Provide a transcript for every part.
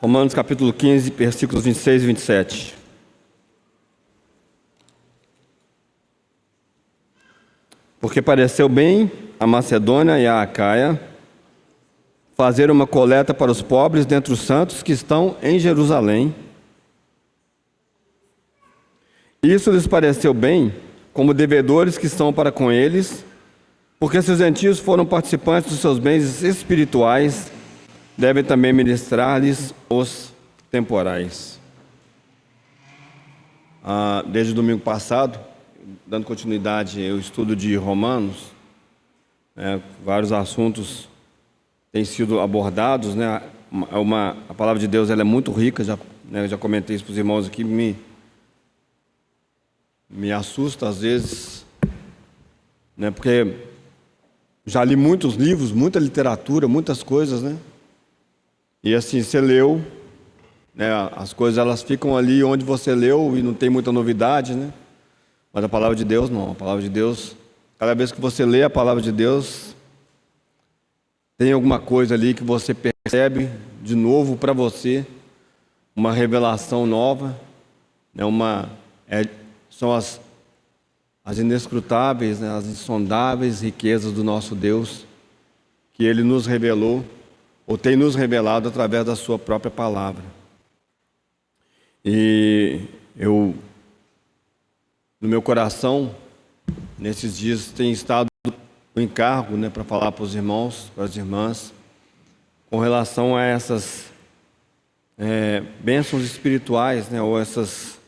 Romanos capítulo 15, versículos 26 e 27. Porque pareceu bem a Macedônia e a Acaia fazer uma coleta para os pobres dentre os santos que estão em Jerusalém. Isso lhes pareceu bem, como devedores que estão para com eles, porque se os gentios foram participantes dos seus bens espirituais, devem também ministrar-lhes os temporais. Desde o domingo passado, dando continuidade ao estudo de Romanos, vários assuntos têm sido abordados, né? A palavra de Deus ela é muito rica, já comentei isso para os irmãos aqui, me assusta às vezes, né? Porque já li muitos livros, muita literatura, muitas coisas, né? E assim, você leu, né? As coisas elas ficam ali onde você leu e não tem muita novidade, né? Mas a palavra de Deus não. A palavra de Deus, cada vez que você lê a palavra de Deus, tem alguma coisa ali que você percebe de novo para você, uma revelação nova, né? São as inescrutáveis, né? As insondáveis riquezas do nosso Deus, que Ele nos revelou, ou tem nos revelado através da sua própria palavra. E eu, no meu coração, nesses dias tem estado o encargo, né, para falar para os irmãos, para as irmãs, com relação a essas bênçãos espirituais, né, ou essas,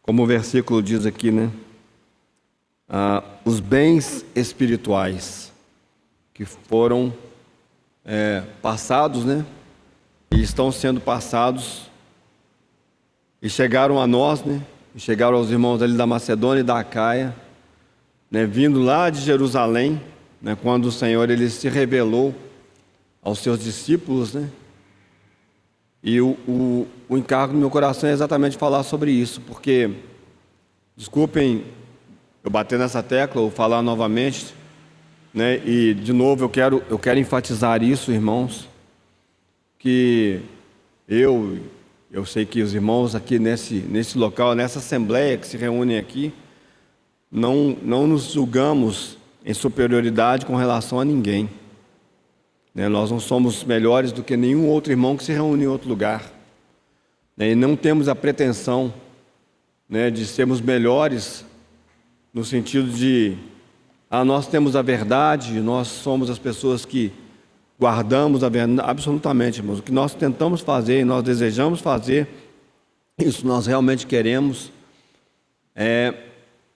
como o versículo diz aqui, né, os bens espirituais que foram passados, né, e estão sendo passados e chegaram a nós, né, e chegaram aos irmãos ali da Macedônia e da Acaia, né, vindo lá de Jerusalém, né, quando o Senhor ele se revelou aos seus discípulos, né, e o encargo do meu coração é exatamente falar sobre isso, porque, desculpem eu bater nessa tecla ou falar novamente, né, e de novo eu quero enfatizar isso, irmãos, que eu sei que os irmãos aqui nesse local, nessa assembleia que se reúnem aqui, não nos julgamos em superioridade com relação a ninguém, né? Nós não somos melhores do que nenhum outro irmão que se reúne em outro lugar, né? E não temos a pretensão, né, de sermos melhores no sentido de nós temos a verdade, nós somos as pessoas que guardamos a verdade. Absolutamente, irmãos. O que nós tentamos fazer e nós desejamos fazer, isso nós realmente queremos, é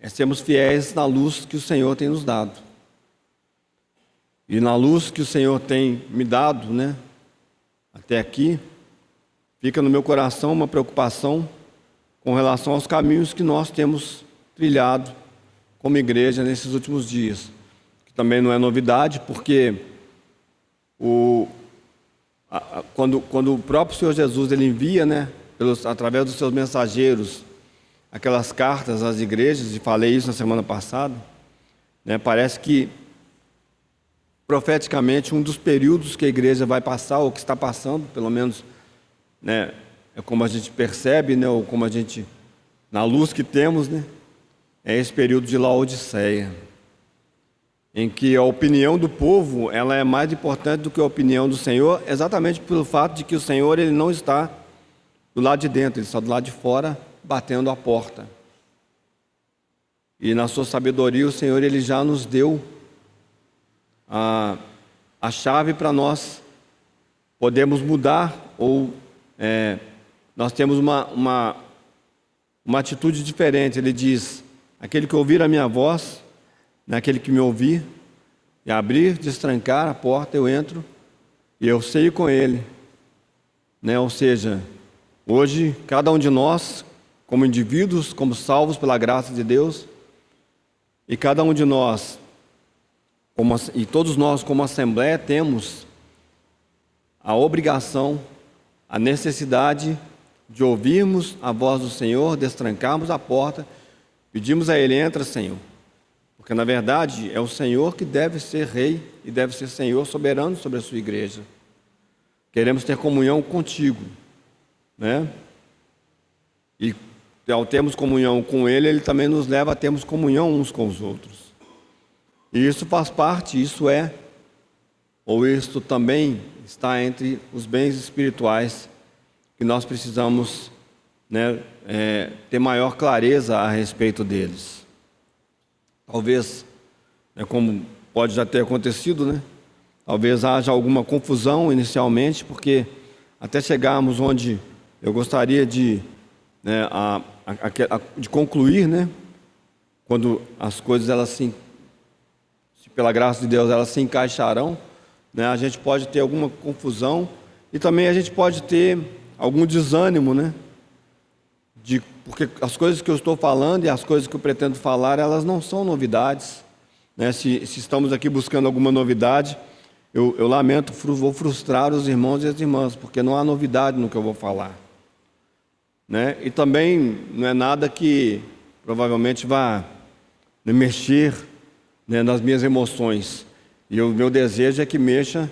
sermos fiéis na luz que o Senhor tem nos dado. E na luz que o Senhor tem me dado, né, até aqui, fica no meu coração uma preocupação com relação aos caminhos que nós temos trilhado como igreja nesses últimos dias. Que também não é novidade, porque quando o próprio Senhor Jesus ele envia, né, através dos seus mensageiros, aquelas cartas às igrejas, e falei isso na semana passada, né, parece que profeticamente um dos períodos que a igreja vai passar, ou que está passando, pelo menos, né, é como a gente percebe, né, ou como a gente, na luz que temos, né, é esse período de Laodiceia, em que a opinião do povo ela é mais importante do que a opinião do Senhor, exatamente pelo fato de que o Senhor ele não está do lado de dentro, ele está do lado de fora, batendo a porta. E na sua sabedoria o Senhor ele já nos deu a chave para nós podermos mudar, ou nós temos uma atitude diferente. Ele diz: aquele que ouvir a minha voz, naquele que me ouvir, e abrir, destrancar a porta, eu entro e eu ceio com ele, né? Ou seja, hoje cada um de nós, como indivíduos, como salvos pela graça de Deus, e cada um de nós, e todos nós como assembleia, temos a obrigação, a necessidade de ouvirmos a voz do Senhor, destrancarmos a porta, pedimos a Ele: entra, Senhor. Porque, na verdade, é o Senhor que deve ser Rei e deve ser Senhor soberano sobre a sua igreja. Queremos ter comunhão contigo. né? E ao termos comunhão com Ele, Ele também nos leva a termos comunhão uns com os outros. E isso faz parte, isso é, ou isto também está entre os bens espirituais que nós precisamos, né, ter maior clareza a respeito deles. Talvez, como pode já ter acontecido, né? Talvez haja alguma confusão inicialmente, porque até chegarmos onde eu gostaria de, né, de concluir, né? Quando as coisas pela graça de Deus, elas se encaixarão, né? A gente pode ter alguma confusão e também a gente pode ter algum desânimo, né? Porque as coisas que eu estou falando e as coisas que eu pretendo falar, elas não são novidades, né? Se estamos aqui buscando alguma novidade, eu lamento, vou frustrar os irmãos e as irmãs, porque não há novidade no que eu vou falar, né? E também não é nada que provavelmente vá mexer, né, nas minhas emoções. E o meu desejo é que mexa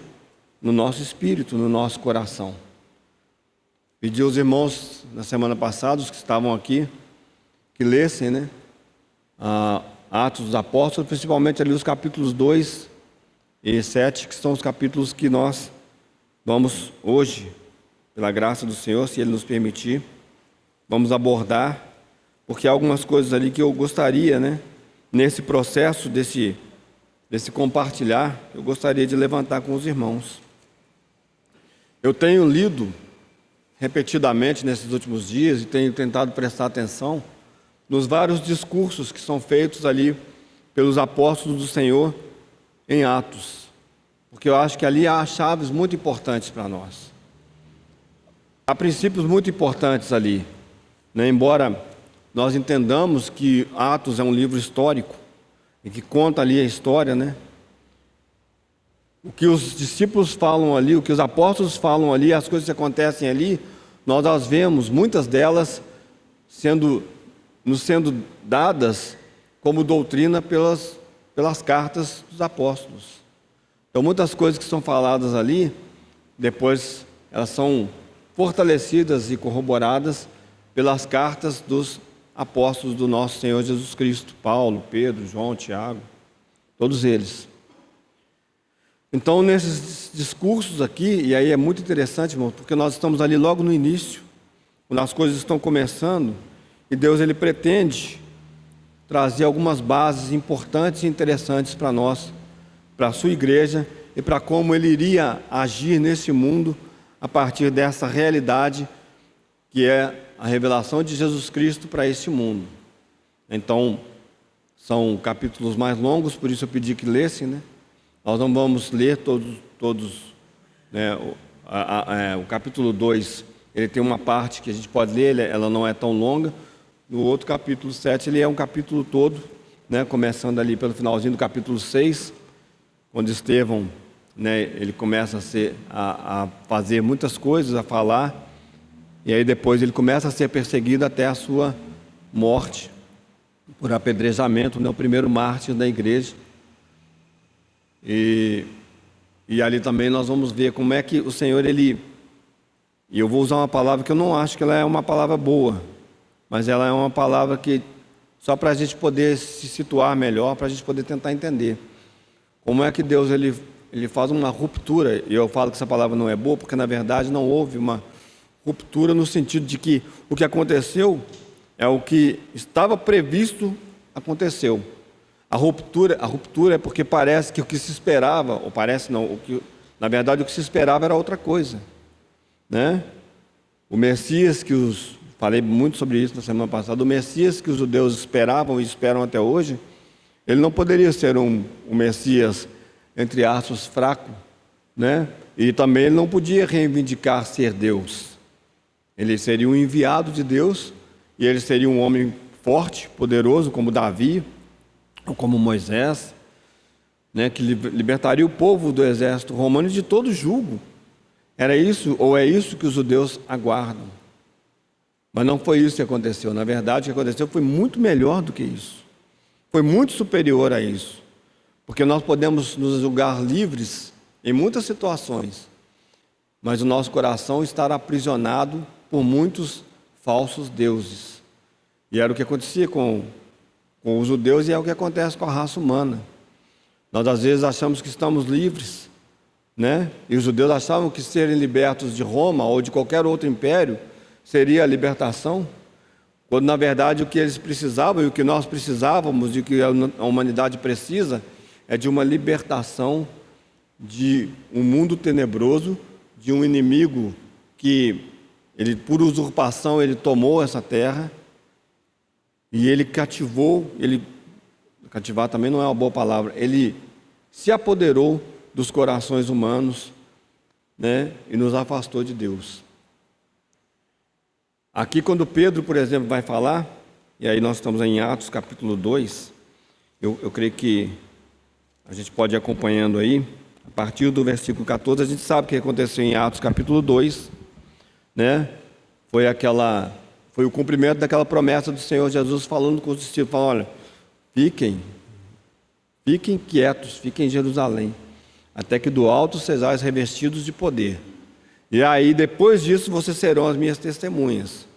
no nosso espírito, no nosso coração. Pedi aos irmãos na semana passada, os que estavam aqui, que lessem, né, Atos dos Apóstolos, principalmente ali os capítulos 2 e 7, que são os capítulos que nós vamos hoje, pela graça do Senhor, se Ele nos permitir, vamos abordar, porque há algumas coisas ali que eu gostaria, né, nesse processo desse compartilhar, eu gostaria de levantar com os irmãos. Eu tenho lido repetidamente nesses últimos dias e tenho tentado prestar atenção nos vários discursos que são feitos ali pelos apóstolos do Senhor em Atos, porque eu acho que ali há chaves muito importantes para nós. Há princípios muito importantes ali, né? Embora nós entendamos que Atos é um livro histórico e que conta ali a história, né? O que os discípulos falam ali, o que os apóstolos falam ali, as coisas que acontecem ali, nós as vemos, muitas delas nos sendo dadas como doutrina pelas cartas dos apóstolos. Então, muitas coisas que são faladas ali, depois elas são fortalecidas e corroboradas pelas cartas dos apóstolos do nosso Senhor Jesus Cristo, Paulo, Pedro, João, Tiago, todos eles. Então, nesses discursos aqui, e aí é muito interessante, irmão, porque nós estamos ali logo no início, quando as coisas estão começando, e Deus ele pretende trazer algumas bases importantes e interessantes para nós, para a sua igreja, e para como Ele iria agir nesse mundo a partir dessa realidade que é a revelação de Jesus Cristo para esse mundo. Então, são capítulos mais longos, por isso eu pedi que lessem, né? Nós não vamos ler todos, né? O capítulo 2, ele tem uma parte que a gente pode ler, ela não é tão longa. No outro capítulo 7, ele é um capítulo todo, né? Começando ali pelo finalzinho do capítulo 6, onde Estevão, né, ele começa a fazer muitas coisas, a falar, e aí depois ele começa a ser perseguido até a sua morte por apedrejamento, né, o primeiro mártir da igreja. E ali também nós vamos ver como é que o Senhor, e eu vou usar uma palavra que eu não acho que ela é uma palavra boa, mas ela é uma palavra que só para a gente poder se situar melhor, para a gente poder tentar entender como é que Deus ele faz uma ruptura. E eu falo que essa palavra não é boa porque na verdade não houve uma ruptura no sentido de que o que aconteceu é o que estava previsto aconteceu. A ruptura é porque parece que o que se esperava, ou parece não, na verdade o que se esperava era outra coisa, né? O Messias falei muito sobre isso na semana passada, o Messias que os judeus esperavam e esperam até hoje, ele não poderia ser um Messias, entre aspas, fraco, né? E também ele não podia reivindicar ser Deus. Ele seria um enviado de Deus, e ele seria um homem forte, poderoso, como Davi, ou como Moisés, né, que libertaria o povo do exército romano de todo jugo. Era isso, ou é isso que os judeus aguardam. Mas não foi isso que aconteceu. Na verdade, o que aconteceu foi muito melhor do que isso. Foi muito superior a isso. Porque nós podemos nos julgar livres em muitas situações, mas o nosso coração estará aprisionado por muitos falsos deuses. E era o que acontecia com os judeus e é o que acontece com a raça humana. Nós às vezes achamos que estamos livres, né? E os judeus achavam que serem libertos de Roma ou de qualquer outro império seria a libertação, quando na verdade o que eles precisavam e o que nós precisávamos e o que a humanidade precisa é de uma libertação de um mundo tenebroso, de um inimigo que ele, por usurpação, ele tomou essa terra e ele cativou, cativar também não é uma boa palavra, ele se apoderou dos corações humanos, né, e nos afastou de Deus. Aqui quando Pedro, por exemplo, vai falar, e aí nós estamos em Atos capítulo 2, eu creio que a gente pode ir acompanhando aí, a partir do versículo 14, a gente sabe o que aconteceu em Atos capítulo 2, né? Foi o cumprimento daquela promessa do Senhor Jesus falando com os discípulos, falando, olha, fiquem quietos, fiquem em Jerusalém, até que do alto sejais revestidos de poder. E aí, depois disso, vocês serão as minhas testemunhas.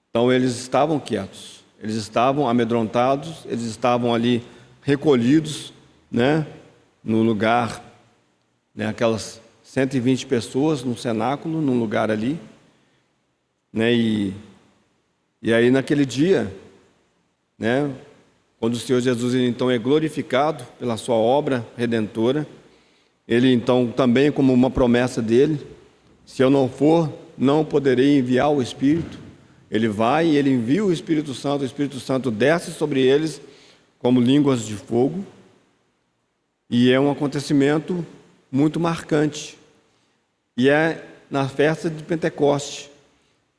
Então, eles estavam quietos, eles estavam amedrontados, eles estavam ali recolhidos, né, no lugar, né, aquelas 120 pessoas no cenáculo, num lugar ali, né, e aí naquele dia, né, quando o Senhor Jesus ele, então é glorificado pela sua obra redentora, ele então também como uma promessa dele, se eu não for, não poderei enviar o Espírito. Ele vai e ele envia o Espírito Santo desce sobre eles como línguas de fogo, e é um acontecimento muito marcante, e é na festa de Pentecoste,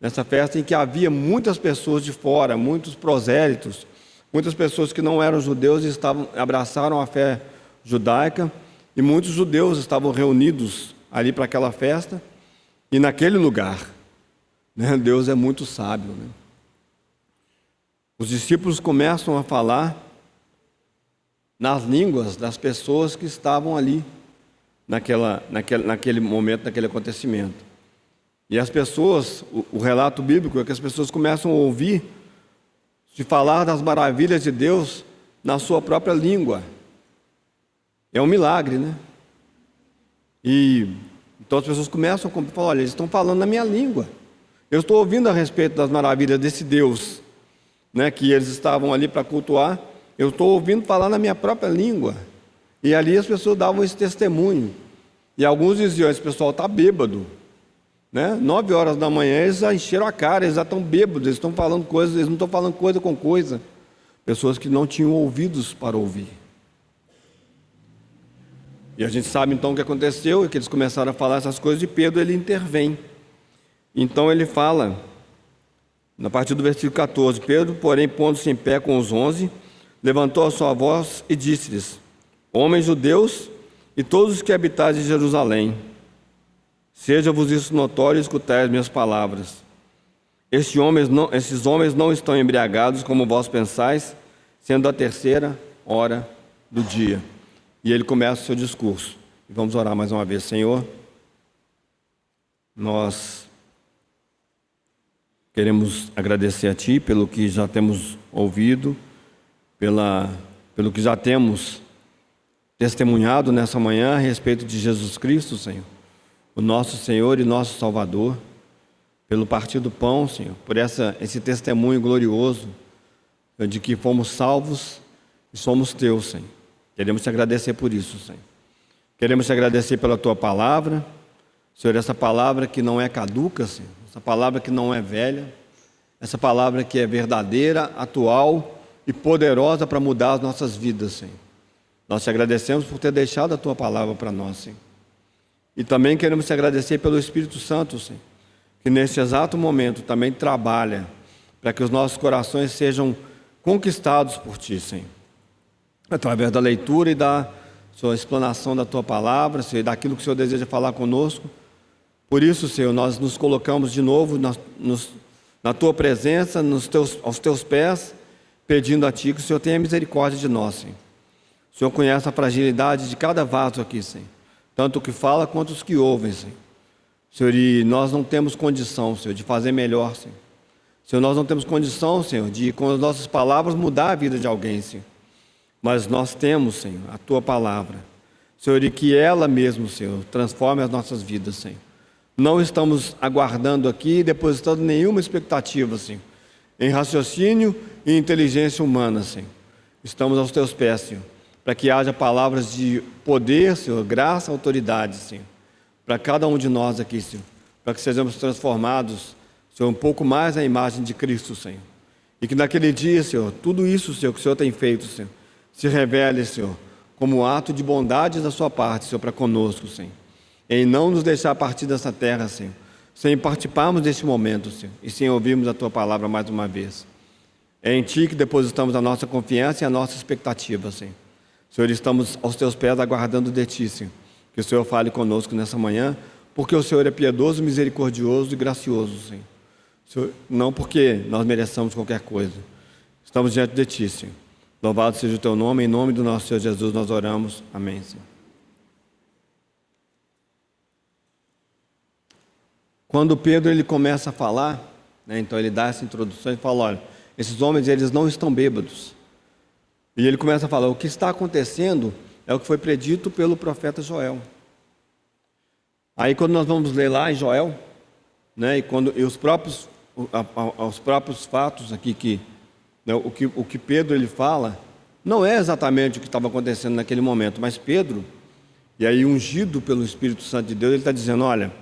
nessa festa em que havia muitas pessoas de fora, muitos prosélitos, muitas pessoas que não eram judeus e abraçaram a fé judaica, e muitos judeus estavam reunidos ali para aquela festa, e naquele lugar, né, Deus é muito sábio, né? Os discípulos começam a falar nas línguas das pessoas que estavam ali, naquele momento, naquele acontecimento. E as pessoas, o relato bíblico é que as pessoas começam a ouvir de falar das maravilhas de Deus na sua própria língua. É um milagre, né? E então as pessoas começam a falar, olha, eles estão falando na minha língua. Eu estou ouvindo a respeito das maravilhas desse Deus, né, que eles estavam ali para cultuar. Eu estou ouvindo falar na minha própria língua. E ali as pessoas davam esse testemunho. E alguns diziam, esse pessoal está bêbado, né? 9 horas da manhã eles já encheram a cara, eles já estão bêbados, eles estão falando coisas, eles não estão falando coisa com coisa. Pessoas que não tinham ouvidos para ouvir. E a gente sabe então o que aconteceu, é que eles começaram a falar essas coisas e Pedro ele intervém. Então ele fala, na partir do versículo 14, Pedro, porém, pondo-se em pé com os 11, levantou a sua voz e disse-lhes, homens judeus e todos os que habitais em Jerusalém, seja-vos isso notório e escutai as minhas palavras. Esses homens não estão embriagados como vós pensais, sendo a 3ª hora do dia. E ele começa o seu discurso. E vamos orar mais uma vez. Senhor, nós queremos agradecer a Ti pelo que já temos ouvido, pelo que já temos testemunhado nessa manhã a respeito de Jesus Cristo, Senhor, o nosso Senhor e nosso Salvador, pelo partir do pão, Senhor, por esse testemunho glorioso de que fomos salvos e somos Teus, Senhor. Queremos Te agradecer por isso, Senhor. Queremos Te agradecer pela Tua palavra, Senhor, essa palavra que não é caduca, Senhor, essa palavra que não é velha, essa palavra que é verdadeira, atual e poderosa para mudar as nossas vidas, Senhor. Nós Te agradecemos por ter deixado a Tua palavra para nós, Senhor. E também queremos Te agradecer pelo Espírito Santo, Senhor, que neste exato momento também trabalha para que os nossos corações sejam conquistados por Ti, Senhor. Através da leitura e da Sua explanação da Tua palavra, Senhor, e daquilo que o Senhor deseja falar conosco. Por isso, Senhor, nós nos colocamos de novo na Tua presença, aos Teus pés, pedindo a Ti que o Senhor tenha misericórdia de nós, Senhor. O Senhor conhece a fragilidade de cada vaso aqui, Senhor, tanto o que fala quanto os que ouvem, Senhor. Senhor, e nós não temos condição, Senhor, de fazer melhor, Senhor. Senhor, nós não temos condição, Senhor, de com as nossas palavras mudar a vida de alguém, Senhor. Mas nós temos, Senhor, a Tua palavra. Senhor, e que ela mesmo, Senhor, transforme as nossas vidas, Senhor. Não estamos aguardando aqui, depositando nenhuma expectativa, Senhor, em raciocínio e inteligência humana, Senhor. Estamos aos Teus pés, Senhor, para que haja palavras de poder, Senhor, graça, autoridade, Senhor, para cada um de nós aqui, Senhor, para que sejamos transformados, Senhor, um pouco mais à imagem de Cristo, Senhor. E que naquele dia, Senhor, tudo isso, Senhor, que o Senhor tem feito, Senhor, se revele, Senhor, como um ato de bondade da sua parte, Senhor, para conosco, Senhor. Em não nos deixar partir dessa terra, Senhor, sem participarmos deste momento, Senhor, e sem ouvirmos a Tua palavra mais uma vez. É em Ti que depositamos a nossa confiança e a nossa expectativa, Senhor. Senhor, estamos aos Teus pés aguardando de Ti, Senhor, que o Senhor fale conosco nessa manhã, porque o Senhor é piedoso, misericordioso e gracioso, Senhor. Senhor, não porque nós mereçamos qualquer coisa. Estamos diante de Ti, Senhor. Louvado seja o Teu nome, em nome do nosso Senhor Jesus nós oramos. Amém, Senhor. Quando Pedro ele começa a falar, né, então ele dá essa introdução e fala, olha, esses homens eles não estão bêbados. E ele começa a falar, o que está acontecendo é o que foi predito pelo profeta Joel. Aí quando nós vamos ler lá em Joel, né, e os próprios fatos aqui que, né, o que Pedro ele fala, não é exatamente o que estava acontecendo naquele momento, mas Pedro, e aí ungido pelo Espírito Santo de Deus, ele está dizendo, olha,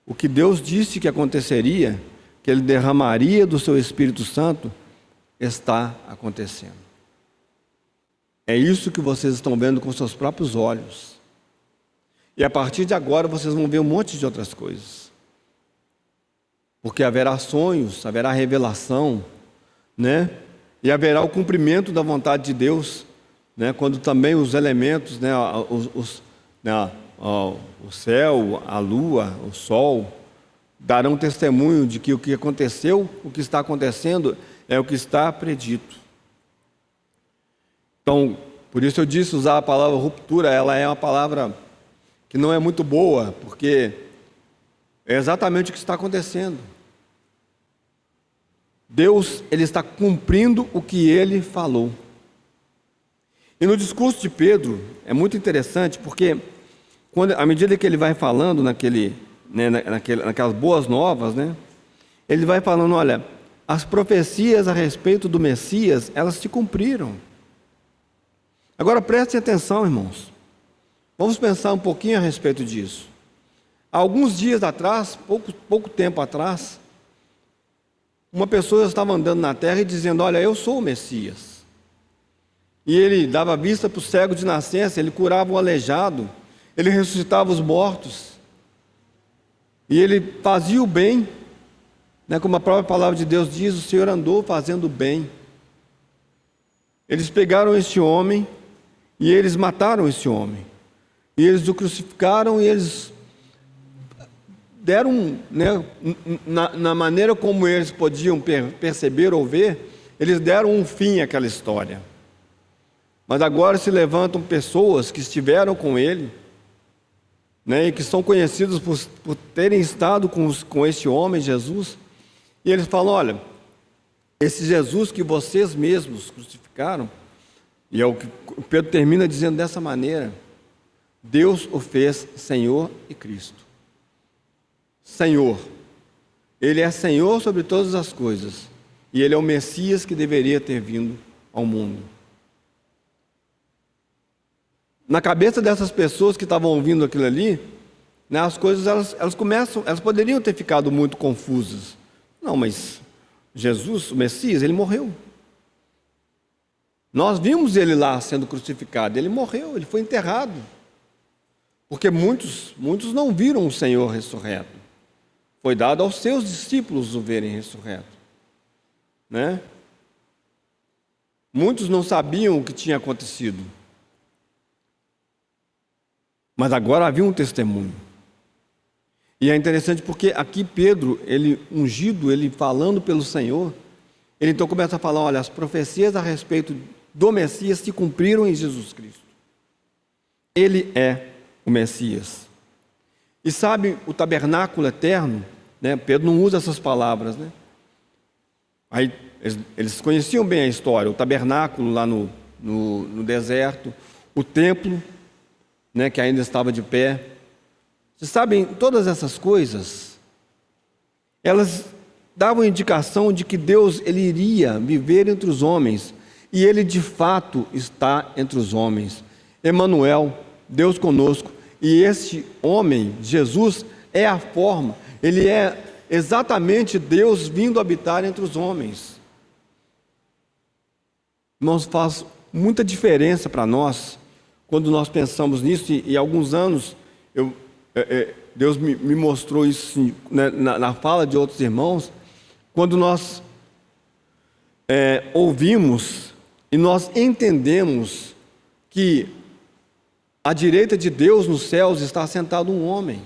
o que Deus disse que aconteceria, que Ele derramaria do seu Espírito Santo, está acontecendo. É isso que vocês estão vendo com seus próprios olhos. E a partir de agora vocês vão ver um monte de outras coisas. Porque haverá sonhos, haverá revelação, né? E haverá o cumprimento da vontade de Deus, né? Quando também os elementos, né? O céu, a lua, o sol, darão testemunho de que o que aconteceu, o que está acontecendo, é o que está predito. Então, por isso eu disse usar a palavra ruptura, ela é uma palavra que não é muito boa, porque é exatamente o que está acontecendo. Deus, Ele está cumprindo o que Ele falou. E no discurso de Pedro, é muito interessante, porque à medida que ele vai falando naquelas boas novas, né, ele vai falando, olha, as profecias a respeito do Messias, elas se cumpriram. Agora prestem atenção, irmãos. Vamos pensar um pouquinho a respeito disso. Há alguns dias atrás, pouco tempo atrás, uma pessoa estava andando na terra e dizendo, olha, eu sou o Messias. E ele dava vista para o cego de nascença, ele curava o aleijado, ele ressuscitava os mortos, e ele fazia o bem, né, como a própria palavra de Deus diz, o Senhor andou fazendo o bem. Eles pegaram este homem, e eles mataram este homem, e eles o crucificaram, e eles deram, né, na maneira como eles podiam perceber ou ver, eles deram um fim àquela história. Mas agora se levantam pessoas que estiveram com ele, né, e que são conhecidos por terem estado com esse homem, Jesus, e eles falam, olha, esse Jesus que vocês mesmos crucificaram, e é o que Pedro termina dizendo dessa maneira, Deus o fez Senhor e Cristo. Senhor, Ele é Senhor sobre todas as coisas, e Ele é o Messias que deveria ter vindo ao mundo. Na cabeça dessas pessoas que estavam ouvindo aquilo ali, né, as coisas elas poderiam ter ficado muito confusas. Não, mas Jesus, o Messias, Ele morreu. Nós vimos Ele lá sendo crucificado, Ele morreu, Ele foi enterrado. Porque muitos não viram o Senhor ressurreto. Foi dado aos seus discípulos o verem ressurreto, né? Muitos não sabiam o que tinha acontecido. Mas agora havia um testemunho. E é interessante porque aqui Pedro, ele ungido, ele falando pelo Senhor, ele então começa a falar, olha, as profecias a respeito do Messias se cumpriram em Jesus Cristo. Ele é o Messias. E sabe, o tabernáculo eterno, né? Pedro não usa essas palavras, né? Aí, eles conheciam bem a história, o tabernáculo lá no deserto, o templo, né, que ainda estava de pé. Vocês sabem, todas essas coisas, elas davam indicação de que Deus ele iria viver entre os homens, e Ele de fato está entre os homens. Emanuel, Deus conosco, e este homem, Jesus, é a forma, Ele é exatamente Deus vindo habitar entre os homens. Irmãos, faz muita diferença para nós, quando nós pensamos nisso, e há alguns anos, Deus me mostrou isso, né, na fala de outros irmãos, quando nós ouvimos e nós entendemos que à direita de Deus nos céus está sentado um homem.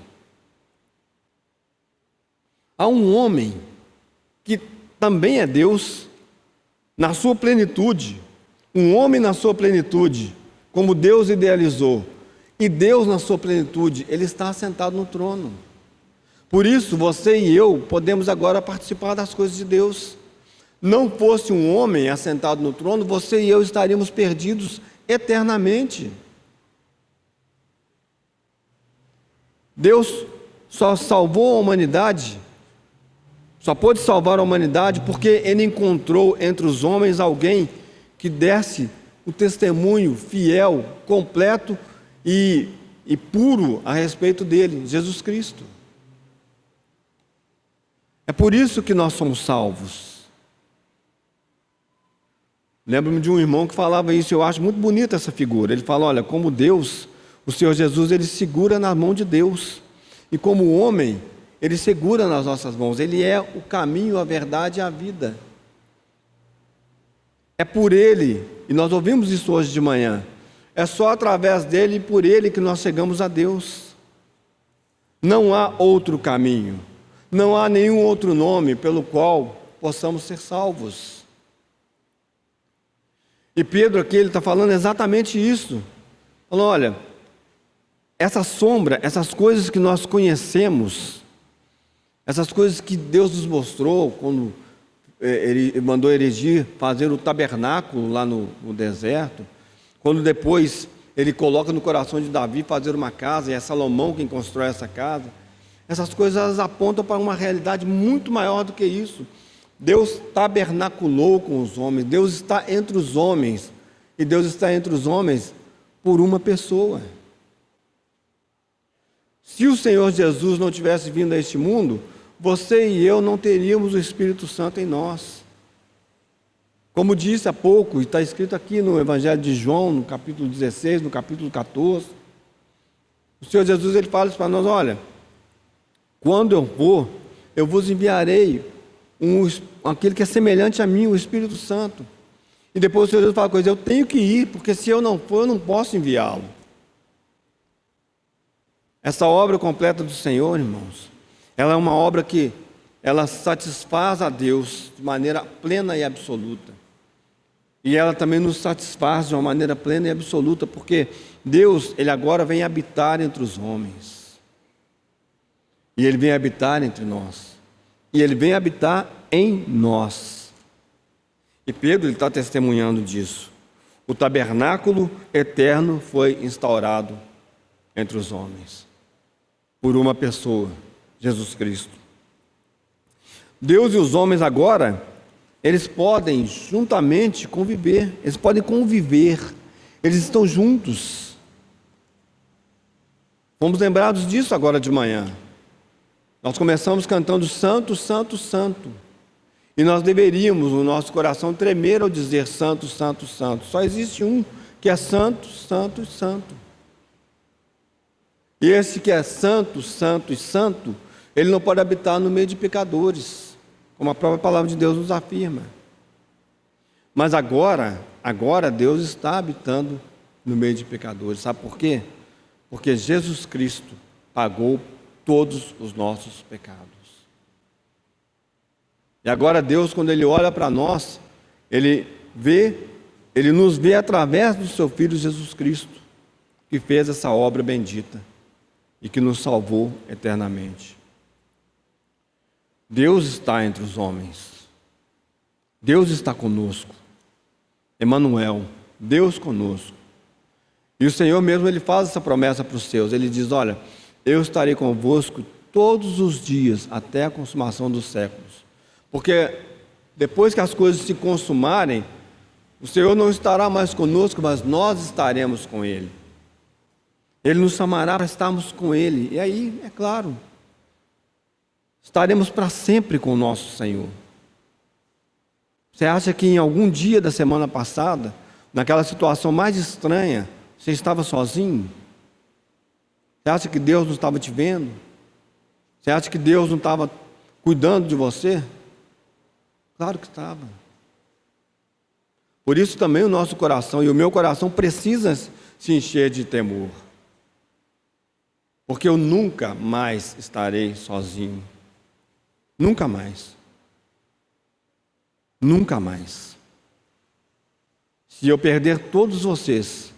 Há um homem que também é Deus na sua plenitude, um homem na sua plenitude, como Deus idealizou, e Deus na sua plenitude, Ele está sentado no trono. Por isso, você e eu podemos agora participar das coisas de Deus. Não fosse um homem assentado no trono, você e eu estaríamos perdidos eternamente. Deus só salvou a humanidade, só pôde salvar a humanidade porque Ele encontrou entre os homens alguém que desse o testemunho fiel, completo e puro a respeito dele, Jesus Cristo. É por isso que nós somos salvos. Lembro-me de um irmão que falava isso, eu acho muito bonita essa figura. Ele fala, olha, como Deus, o Senhor Jesus, Ele segura na mão de Deus. E como homem, Ele segura nas nossas mãos. Ele é o caminho, a verdade e a vida. É por Ele, e nós ouvimos isso hoje de manhã, é só através dEle e por Ele que nós chegamos a Deus. Não há outro caminho, não há nenhum outro nome pelo qual possamos ser salvos. E Pedro aqui, ele está falando exatamente isso. Falando, olha, essa sombra, essas coisas que nós conhecemos, essas coisas que Deus nos mostrou, quando Ele mandou erigir, fazer o tabernáculo lá no deserto, quando depois Ele coloca no coração de Davi fazer uma casa, e é Salomão quem constrói essa casa, essas coisas elas apontam para uma realidade muito maior do que isso. Deus tabernaculou com os homens, Deus está entre os homens, e Deus está entre os homens por uma pessoa. Se o Senhor Jesus não tivesse vindo a este mundo, você e eu não teríamos o Espírito Santo em nós. Como disse há pouco, e está escrito aqui no Evangelho de João, no capítulo 16, no capítulo 14, o Senhor Jesus ele fala isso para nós, olha, quando eu for, eu vos enviarei aquele que é semelhante a mim, o Espírito Santo. E depois o Senhor Jesus fala coisa, eu tenho que ir, porque se eu não for, eu não posso enviá-lo. Essa obra completa do Senhor, irmãos, ela é uma obra que ela satisfaz a Deus de maneira plena e absoluta. E ela também nos satisfaz de uma maneira plena e absoluta, porque Deus, Ele agora vem habitar entre os homens. E Ele vem habitar entre nós. E Ele vem habitar em nós. E Pedro está testemunhando disso. O tabernáculo eterno foi instaurado entre os homens, por uma pessoa, Jesus Cristo. Deus e os homens agora, eles podem juntamente conviver, eles podem conviver, eles estão juntos. Fomos lembrados disso agora de manhã. Nós começamos cantando Santo, Santo, Santo. E nós deveríamos, o nosso coração, tremer ao dizer Santo, Santo, Santo. Só existe um que é Santo, Santo e Santo. E esse que é Santo, Santo e Santo, ele não pode habitar no meio de pecadores, como a própria palavra de Deus nos afirma. Mas agora Deus está habitando no meio de pecadores. Sabe por quê? Porque Jesus Cristo pagou todos os nossos pecados. E agora Deus, quando Ele olha para nós, Ele nos vê através do Seu Filho Jesus Cristo, que fez essa obra bendita. e que nos salvou eternamente. Deus está entre os homens. Deus está conosco. Emanuel, Deus conosco. E o Senhor mesmo, Ele faz essa promessa para os seus. Ele diz, olha, eu estarei convosco todos os dias, até a consumação dos séculos. Porque depois que as coisas se consumarem, o Senhor não estará mais conosco, mas nós estaremos com Ele. Ele nos chamará para estarmos com Ele. E aí, é claro, estaremos para sempre com o nosso Senhor. Você acha que em algum dia da semana passada, naquela situação mais estranha, você estava sozinho? Você acha que Deus não estava te vendo? Você acha que Deus não estava cuidando de você? Claro que estava. Por isso também o nosso coração e o meu coração precisa se encher de temor. Porque eu nunca mais estarei sozinho. Nunca mais. Nunca mais. Se eu perder todos vocês,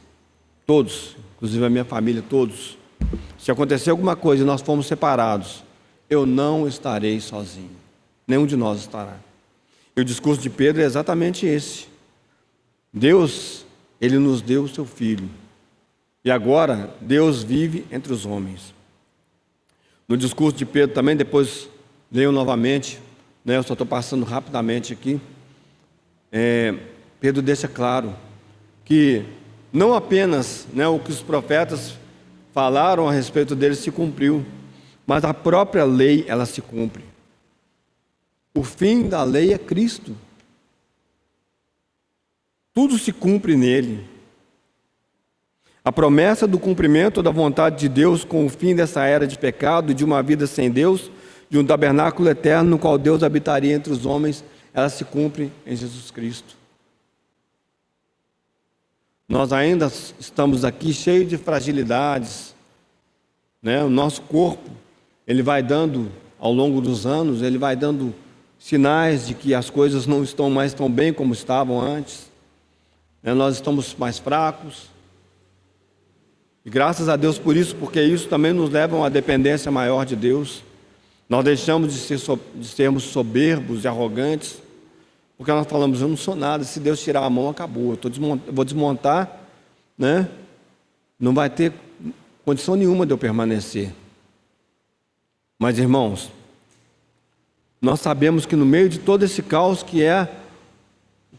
todos, inclusive a minha família, todos, se acontecer alguma coisa e nós formos separados, eu não estarei sozinho. Nenhum de nós estará. E o discurso de Pedro é exatamente esse. Deus, Ele nos deu o seu Filho. E agora, Deus vive entre os homens. No discurso de Pedro também, depois leiam novamente, eu só estou passando rapidamente aqui. Pedro deixa claro que não apenas o que os profetas falaram a respeito dele se cumpriu, mas a própria lei, ela se cumpre. O fim da lei é Cristo. Tudo se cumpre nele. A promessa do cumprimento da vontade de Deus com o fim dessa era de pecado e de uma vida sem Deus, de um tabernáculo eterno no qual Deus habitaria entre os homens, ela se cumpre em Jesus Cristo. Nós ainda estamos aqui cheios de fragilidades, o nosso corpo, ele vai dando, ao longo dos anos, ele vai dando sinais de que as coisas não estão mais tão bem como estavam antes, nós estamos mais fracos, e graças a Deus por isso, porque isso também nos leva a uma dependência maior de Deus. Nós deixamos de sermos soberbos e arrogantes, porque nós falamos, eu não sou nada, se Deus tirar a mão, acabou, eu vou desmontar, não vai ter condição nenhuma de eu permanecer. Mas irmãos, nós sabemos que no meio de todo esse caos que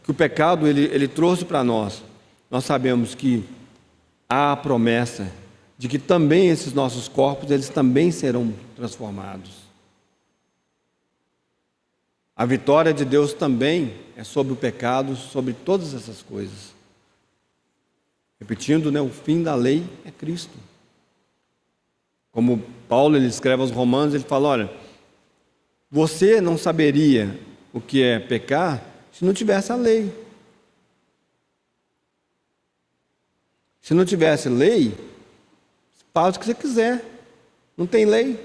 o pecado ele trouxe para nós sabemos que há a promessa de que também esses nossos corpos, eles também serão transformados. A vitória de Deus também é sobre o pecado, sobre todas essas coisas. Repetindo, o fim da lei é Cristo. Como Paulo ele escreve aos Romanos, ele fala, olha, você não saberia o que é pecar se não tivesse a lei. Se não tivesse lei, faz o que você quiser. Não tem lei.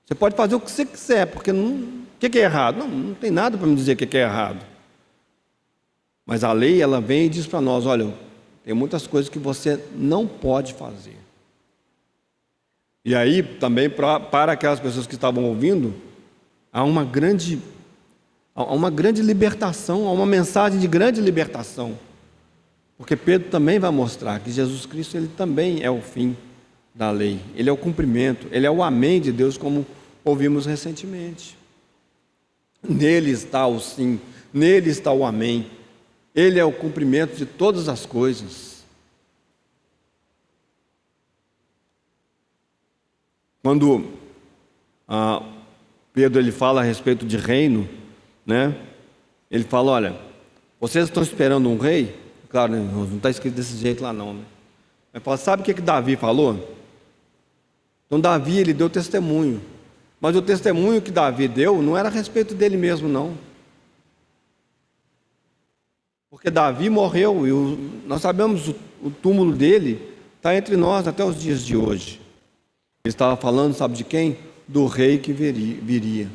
Você pode fazer o que você quiser, porque o que é errado? Não tem nada para me dizer o que é errado. Mas a lei, ela vem e diz para nós, olha, tem muitas coisas que você não pode fazer. E aí, também, para aquelas pessoas que estavam ouvindo, há uma grande libertação, há uma mensagem de grande libertação. Porque Pedro também vai mostrar que Jesus Cristo, ele também é o fim da lei. Ele é o cumprimento, ele é o amém de Deus, como ouvimos recentemente. Nele está o sim, nele está o amém. Ele é o cumprimento de todas as coisas. Quando Pedro ele fala a respeito de reino, ele fala, olha, vocês estão esperando um rei? Claro, não está escrito desse jeito lá não. Mas fala, sabe o que Davi falou? Então Davi, ele deu testemunho. Mas o testemunho que Davi deu não era a respeito dele mesmo, não. Porque Davi morreu e nós sabemos o túmulo dele está entre nós até os dias de hoje. Ele estava falando, sabe de quem? Do rei que viria.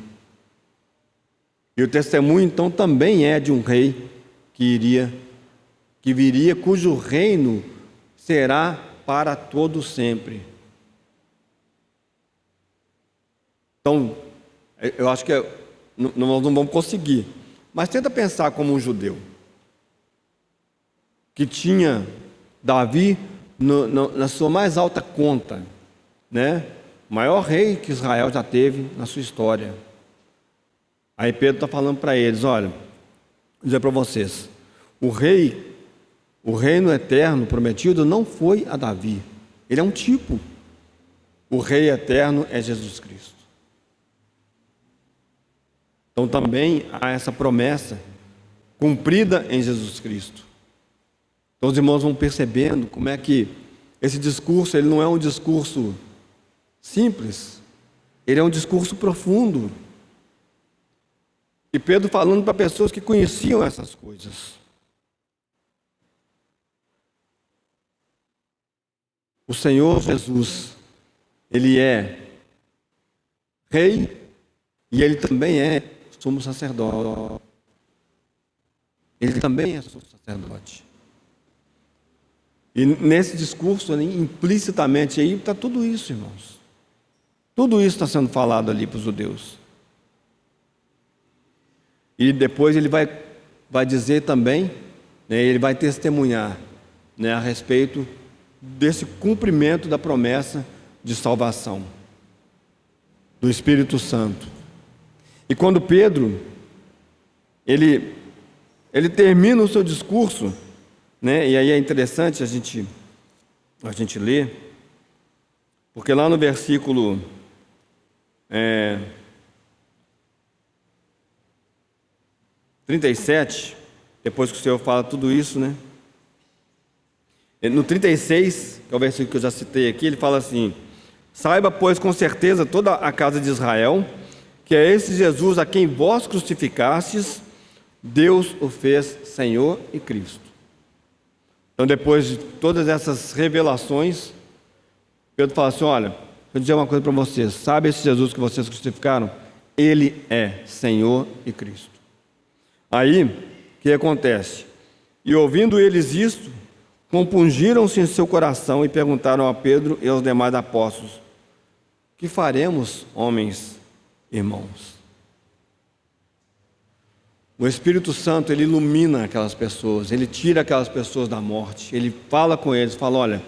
E o testemunho então também é de um rei que viria, cujo reino será para todo sempre. Então, eu acho que nós não vamos conseguir. Mas tenta pensar como um judeu que tinha Davi na sua mais alta conta, né? O maior rei que Israel já teve na sua história. Aí Pedro está falando para eles: olha, vou dizer para vocês, o reino eterno prometido não foi a Davi, ele é um tipo. O rei eterno é Jesus Cristo. Então também há essa promessa cumprida em Jesus Cristo. Então os irmãos vão percebendo como é que esse discurso, ele não é um discurso simples, ele é um discurso profundo. E Pedro falando para pessoas que conheciam essas coisas. O Senhor Jesus, ele é rei e ele também é sumo sacerdote. Ele também é sumo sacerdote. E nesse discurso, ali, implicitamente aí, está tudo isso, irmãos. Tudo isso está sendo falado ali para os judeus. E depois ele vai dizer também, né, ele vai testemunhar, né, a respeito desse cumprimento da promessa de salvação do Espírito Santo. E quando Pedro ele termina o seu discurso, né, e aí é interessante a gente ler, porque lá no versículo 37, depois que o Senhor fala tudo isso, né? No 36, que é o versículo que eu já citei aqui, ele fala assim: saiba, pois, com certeza toda a casa de Israel, que é esse Jesus a quem vós crucificastes, Deus o fez Senhor e Cristo. Então, depois de todas essas revelações, Pedro fala assim: olha, deixa eu dizer uma coisa para vocês, sabe esse Jesus que vocês crucificaram? Ele é Senhor e Cristo. Aí, o que acontece? E ouvindo eles isto, compungiram-se em seu coração e perguntaram a Pedro e aos demais apóstolos: que faremos, homens, irmãos? O Espírito Santo, ele ilumina aquelas pessoas, ele tira aquelas pessoas da morte, ele fala com eles, fala: olha,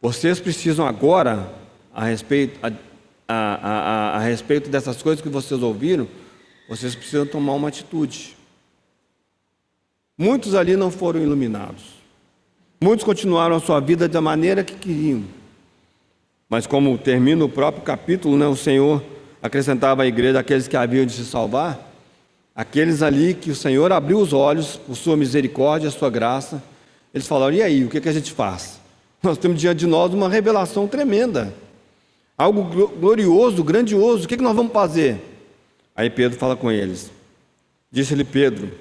vocês precisam agora, a respeito dessas coisas que vocês ouviram, vocês precisam tomar uma atitude. Muitos ali não foram iluminados. Muitos continuaram a sua vida da maneira que queriam. Mas como termina o próprio capítulo, né, o Senhor acrescentava à igreja aqueles que haviam de se salvar, aqueles ali que o Senhor abriu os olhos por sua misericórdia, sua graça. Eles falaram: e aí, o que a gente faz? Nós temos diante de nós uma revelação tremenda, algo glorioso, grandioso. O que nós vamos fazer? Aí Pedro fala com eles. Disse-lhe Pedro: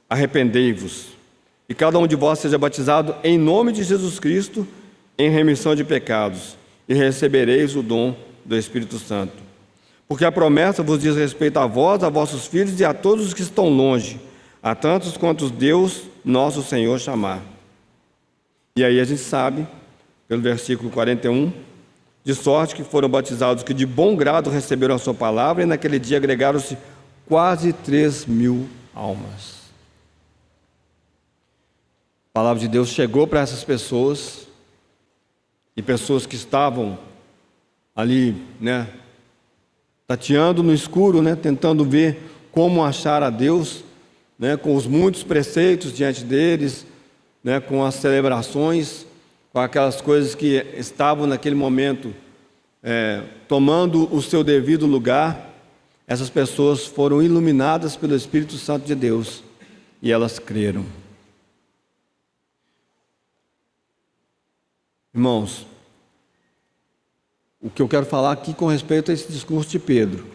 arrependei-vos, e cada um de vós seja batizado em nome de Jesus Cristo, em remissão de pecados, e recebereis o dom do Espírito Santo. Porque a promessa vos diz respeito a vós, a vossos filhos e a todos os que estão longe, a tantos quantos Deus, nosso Senhor, chamar. E aí a gente sabe, pelo versículo 41, de sorte que foram batizados que de bom grado receberam a sua palavra, e naquele dia agregaram-se quase 3.000 almas. A palavra de Deus chegou para essas pessoas, e pessoas que estavam ali, né, tateando no escuro, né, tentando ver como achar a Deus, né, com os muitos preceitos diante deles, né, com as celebrações, com aquelas coisas que estavam naquele momento tomando o seu devido lugar. Essas pessoas foram iluminadas pelo Espírito Santo de Deus e elas creram. Irmãos, o que eu quero falar aqui com respeito a esse discurso de Pedro,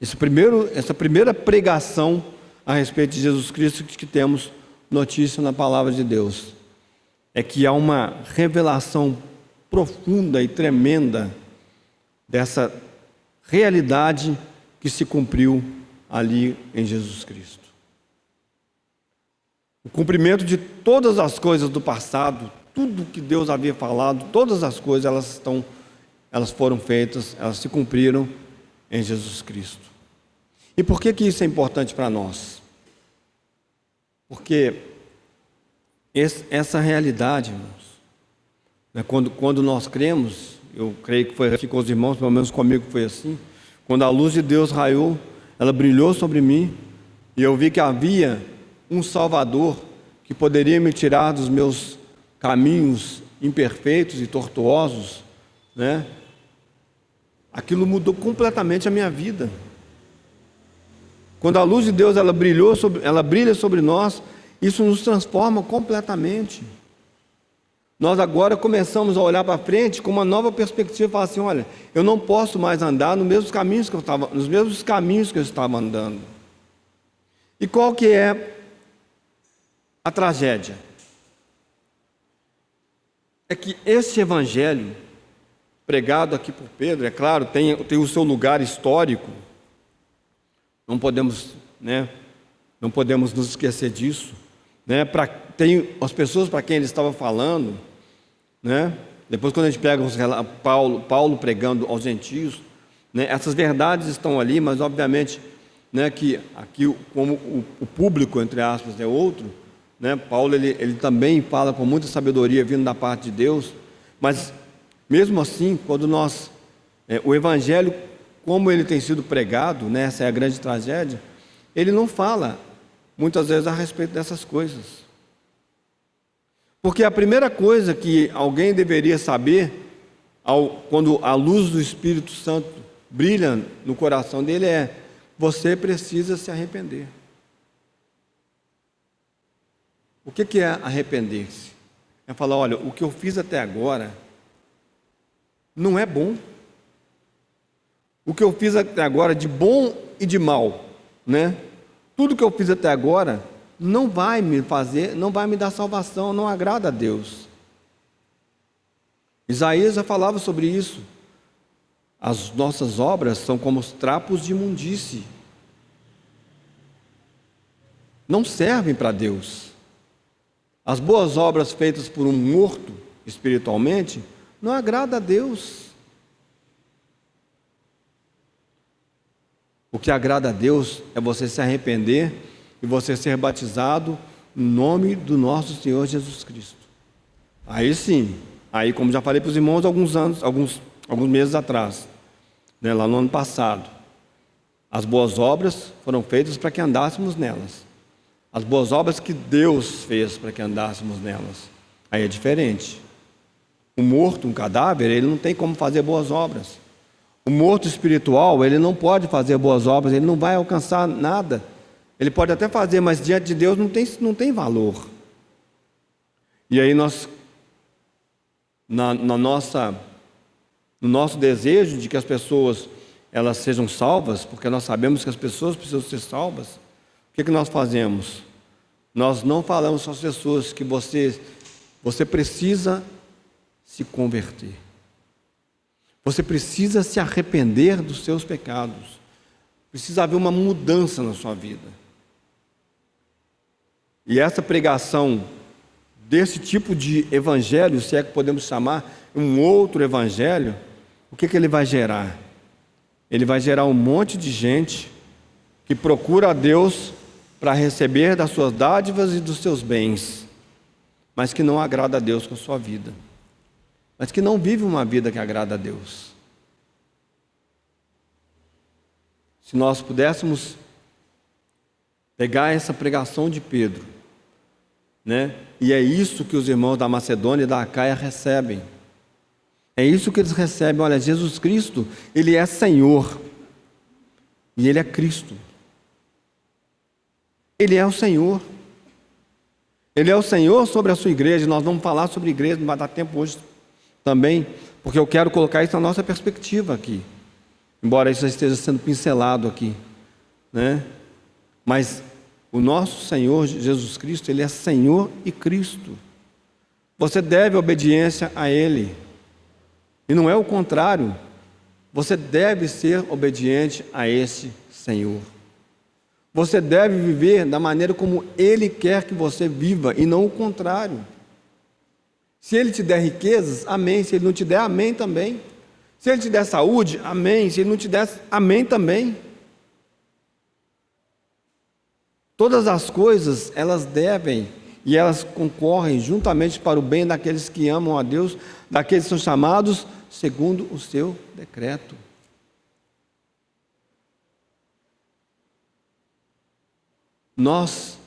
essa primeira pregação a respeito de Jesus Cristo que temos notícia na palavra de Deus, é que há uma revelação profunda e tremenda dessa realidade que se cumpriu ali em Jesus Cristo. O cumprimento de todas as coisas do passado, tudo que Deus havia falado, todas as coisas elas foram feitas, elas se cumpriram em Jesus Cristo. E por que isso é importante para nós? Porque essa realidade, irmãos, né, quando nós cremos, eu creio que foi assim com os irmãos, pelo menos comigo foi assim, quando a luz de Deus raiou, ela brilhou sobre mim, e eu vi que havia um Salvador que poderia me tirar dos meus caminhos imperfeitos e tortuosos, né? Aquilo mudou completamente a minha vida. Quando a luz de Deus ela brilha sobre nós, isso nos transforma completamente. Nós agora começamos a olhar para frente com uma nova perspectiva e falar assim: olha, eu não posso mais andar nos mesmos caminhos que eu estava andando. E qual que é a tragédia? É que esse evangelho pregado aqui por Pedro, é claro, tem o seu lugar histórico. Não podemos nos esquecer disso, né? Tem as pessoas para quem ele estava falando, né? Depois, quando a gente pega Paulo pregando aos gentios, né? Essas verdades estão ali, mas obviamente, né, que aqui, como o público, entre aspas, é outro, né? Paulo ele também fala com muita sabedoria vindo da parte de Deus, mas mesmo assim, quando o evangelho, como ele tem sido pregado, né, essa é a grande tragédia, ele não fala muitas vezes a respeito dessas coisas. Porque a primeira coisa que alguém deveria saber, quando a luz do Espírito Santo brilha no coração dele, é: você precisa se arrepender. O que é arrepender-se? É falar: olha, o que eu fiz até agora não é bom. O que eu fiz até agora de bom e de mal, né? Tudo que eu fiz até agora não vai me dar salvação, não agrada a Deus. Isaías já falava sobre isso. As nossas obras são como os trapos de imundície. Não servem para Deus. As boas obras feitas por um morto espiritualmente não agrada a Deus. O que agrada a Deus é você se arrepender e você ser batizado no nome do nosso Senhor Jesus Cristo. Aí sim, como já falei para os irmãos alguns meses atrás, né, lá no ano passado, as boas obras foram feitas para que andássemos nelas. As boas obras que Deus fez para que andássemos nelas. Aí é diferente. O morto, um cadáver, ele não tem como fazer boas obras. O morto espiritual, ele não pode fazer boas obras, ele não vai alcançar nada. Ele pode até fazer, mas diante de Deus não tem valor. E aí nós, no nosso desejo de que as pessoas elas sejam salvas, porque nós sabemos que as pessoas precisam ser salvas, o que nós fazemos? Nós não falamos para as pessoas que você precisa se converter. Você precisa se arrepender dos seus pecados. Precisa haver uma mudança na sua vida. E essa pregação desse tipo de evangelho, se é que podemos chamar um outro evangelho, o que ele vai gerar? Ele vai gerar um monte de gente que procura a Deus para receber das suas dádivas e dos seus bens, mas que não agrada a Deus com a sua vida. Mas que não vive uma vida que agrada a Deus. Se nós pudéssemos pegar essa pregação de Pedro, né? E é isso que os irmãos da Macedônia e da Acaia recebem. É isso que eles recebem. Olha, Jesus Cristo, Ele é Senhor. E Ele é Cristo. Ele é o Senhor. Ele é o Senhor sobre a sua igreja. Nós vamos falar sobre igreja, não vai dar tempo hoje também, porque eu quero colocar isso na nossa perspectiva aqui, embora isso esteja sendo pincelado aqui, né? Mas o nosso Senhor Jesus Cristo, Ele é Senhor e Cristo. Você deve obediência a Ele, e não é o contrário. Você deve ser obediente a esse Senhor. Você deve viver da maneira como Ele quer que você viva, e não o contrário. Se Ele te der riquezas, amém. Se Ele não te der, amém também. Se Ele te der saúde, amém. Se Ele não te der, amém também. Todas as coisas, elas devem e elas concorrem juntamente para o bem daqueles que amam a Deus, daqueles que são chamados segundo o seu decreto. Nós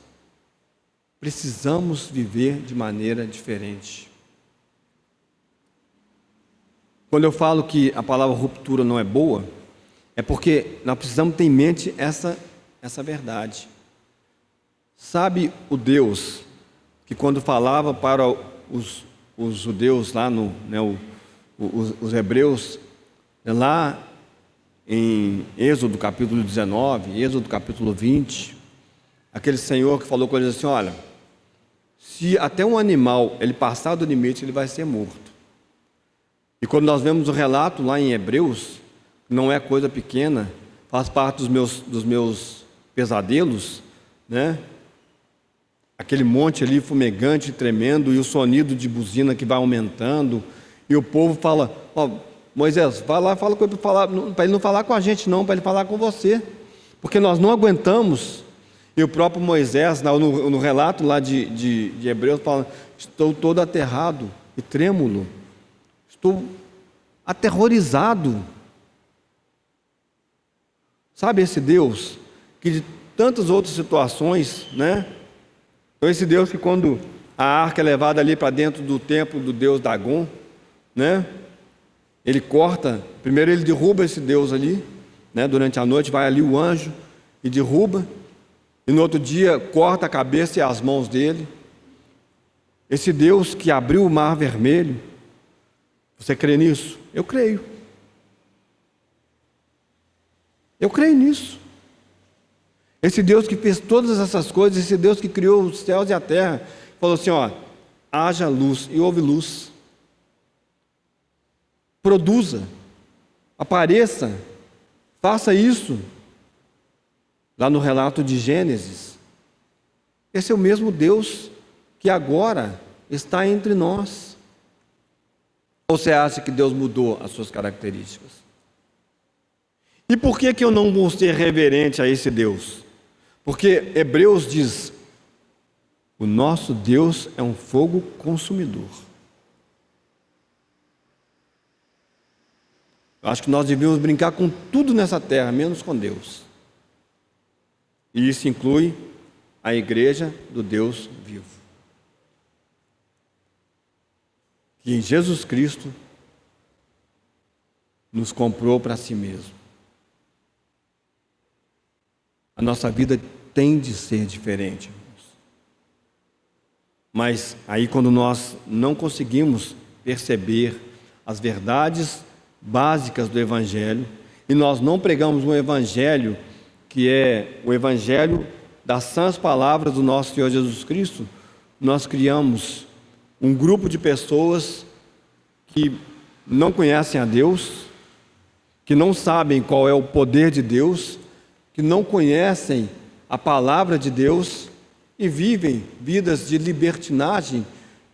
precisamos viver de maneira diferente. Quando eu falo que a palavra ruptura não é boa, é porque nós precisamos ter em mente essa verdade. Sabe o Deus que quando falava para os judeus lá, os hebreus, lá em Êxodo capítulo 19, Êxodo capítulo 20, aquele Senhor que falou com eles assim, olha, se até um animal ele passar do limite, ele vai ser morto. E quando nós vemos o relato lá em Hebreus, não é coisa pequena, faz parte dos meus pesadelos, né? Aquele monte ali fumegante, tremendo, e o sonido de buzina que vai aumentando, e o povo fala, ó, Moisés, vai lá, fala com ele para ele não falar com a gente não, para ele falar com você, porque nós não aguentamos. E o próprio Moisés, no relato lá de Hebreus, fala, estou todo aterrado e trêmulo, estou aterrorizado. Sabe esse Deus, que de tantas outras situações, né? Então esse Deus que quando a arca é levada ali para dentro do templo do Deus Dagon, né? Ele corta, primeiro ele derruba esse Deus ali, né? Durante a noite vai ali o anjo e derruba, e no outro dia corta a cabeça e as mãos dele. Esse Deus que abriu o mar vermelho, você crê nisso? Eu creio. Eu creio nisso. Esse Deus que fez todas essas coisas, esse Deus que criou os céus e a terra, falou assim, ó, haja luz, e houve luz. Produza, apareça, faça isso. Lá no relato de Gênesis, esse é o mesmo Deus que agora está entre nós. Ou você acha que Deus mudou as suas características? E por que eu não vou ser reverente a esse Deus? Porque Hebreus diz, o nosso Deus é um fogo consumidor. Eu acho que nós devíamos brincar com tudo nessa terra, menos com Deus. E isso inclui a igreja do Deus vivo. Que em Jesus Cristo nos comprou para si mesmo. A nossa vida tem de ser diferente, irmãos. Mas aí quando nós não conseguimos perceber as verdades básicas do Evangelho, e nós não pregamos um Evangelho que é o Evangelho das sãs palavras do nosso Senhor Jesus Cristo, nós criamos um grupo de pessoas que não conhecem a Deus, que não sabem qual é o poder de Deus, que não conhecem a palavra de Deus e vivem vidas de libertinagem,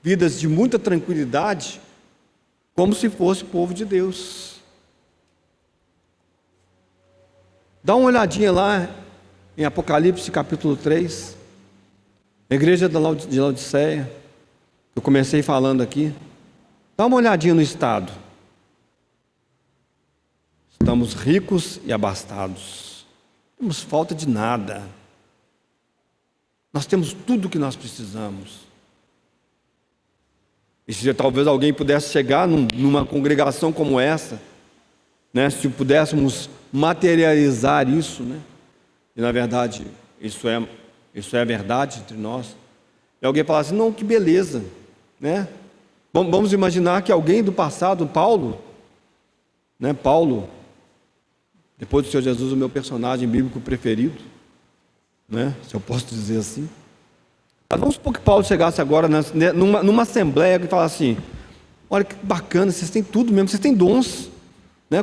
vidas de muita tranquilidade, como se fosse o povo de Deus. Dá uma olhadinha lá em Apocalipse capítulo 3, a igreja de Laodiceia, eu comecei falando aqui, dá uma olhadinha no estado. Estamos ricos e abastados. Não temos falta de nada. Nós temos tudo o que nós precisamos. E se talvez alguém pudesse chegar numa congregação como essa, né, se pudéssemos materializar isso, né, e na verdade isso é verdade entre nós, e alguém falasse, não, que beleza, né? Vamos imaginar que alguém do passado, Paulo, né, Paulo, depois do Senhor Jesus, o meu personagem bíblico preferido, né? Se eu posso dizer assim. Mas vamos supor que Paulo chegasse agora numa assembleia e falasse assim, olha que bacana, vocês têm tudo mesmo, vocês têm dons, né?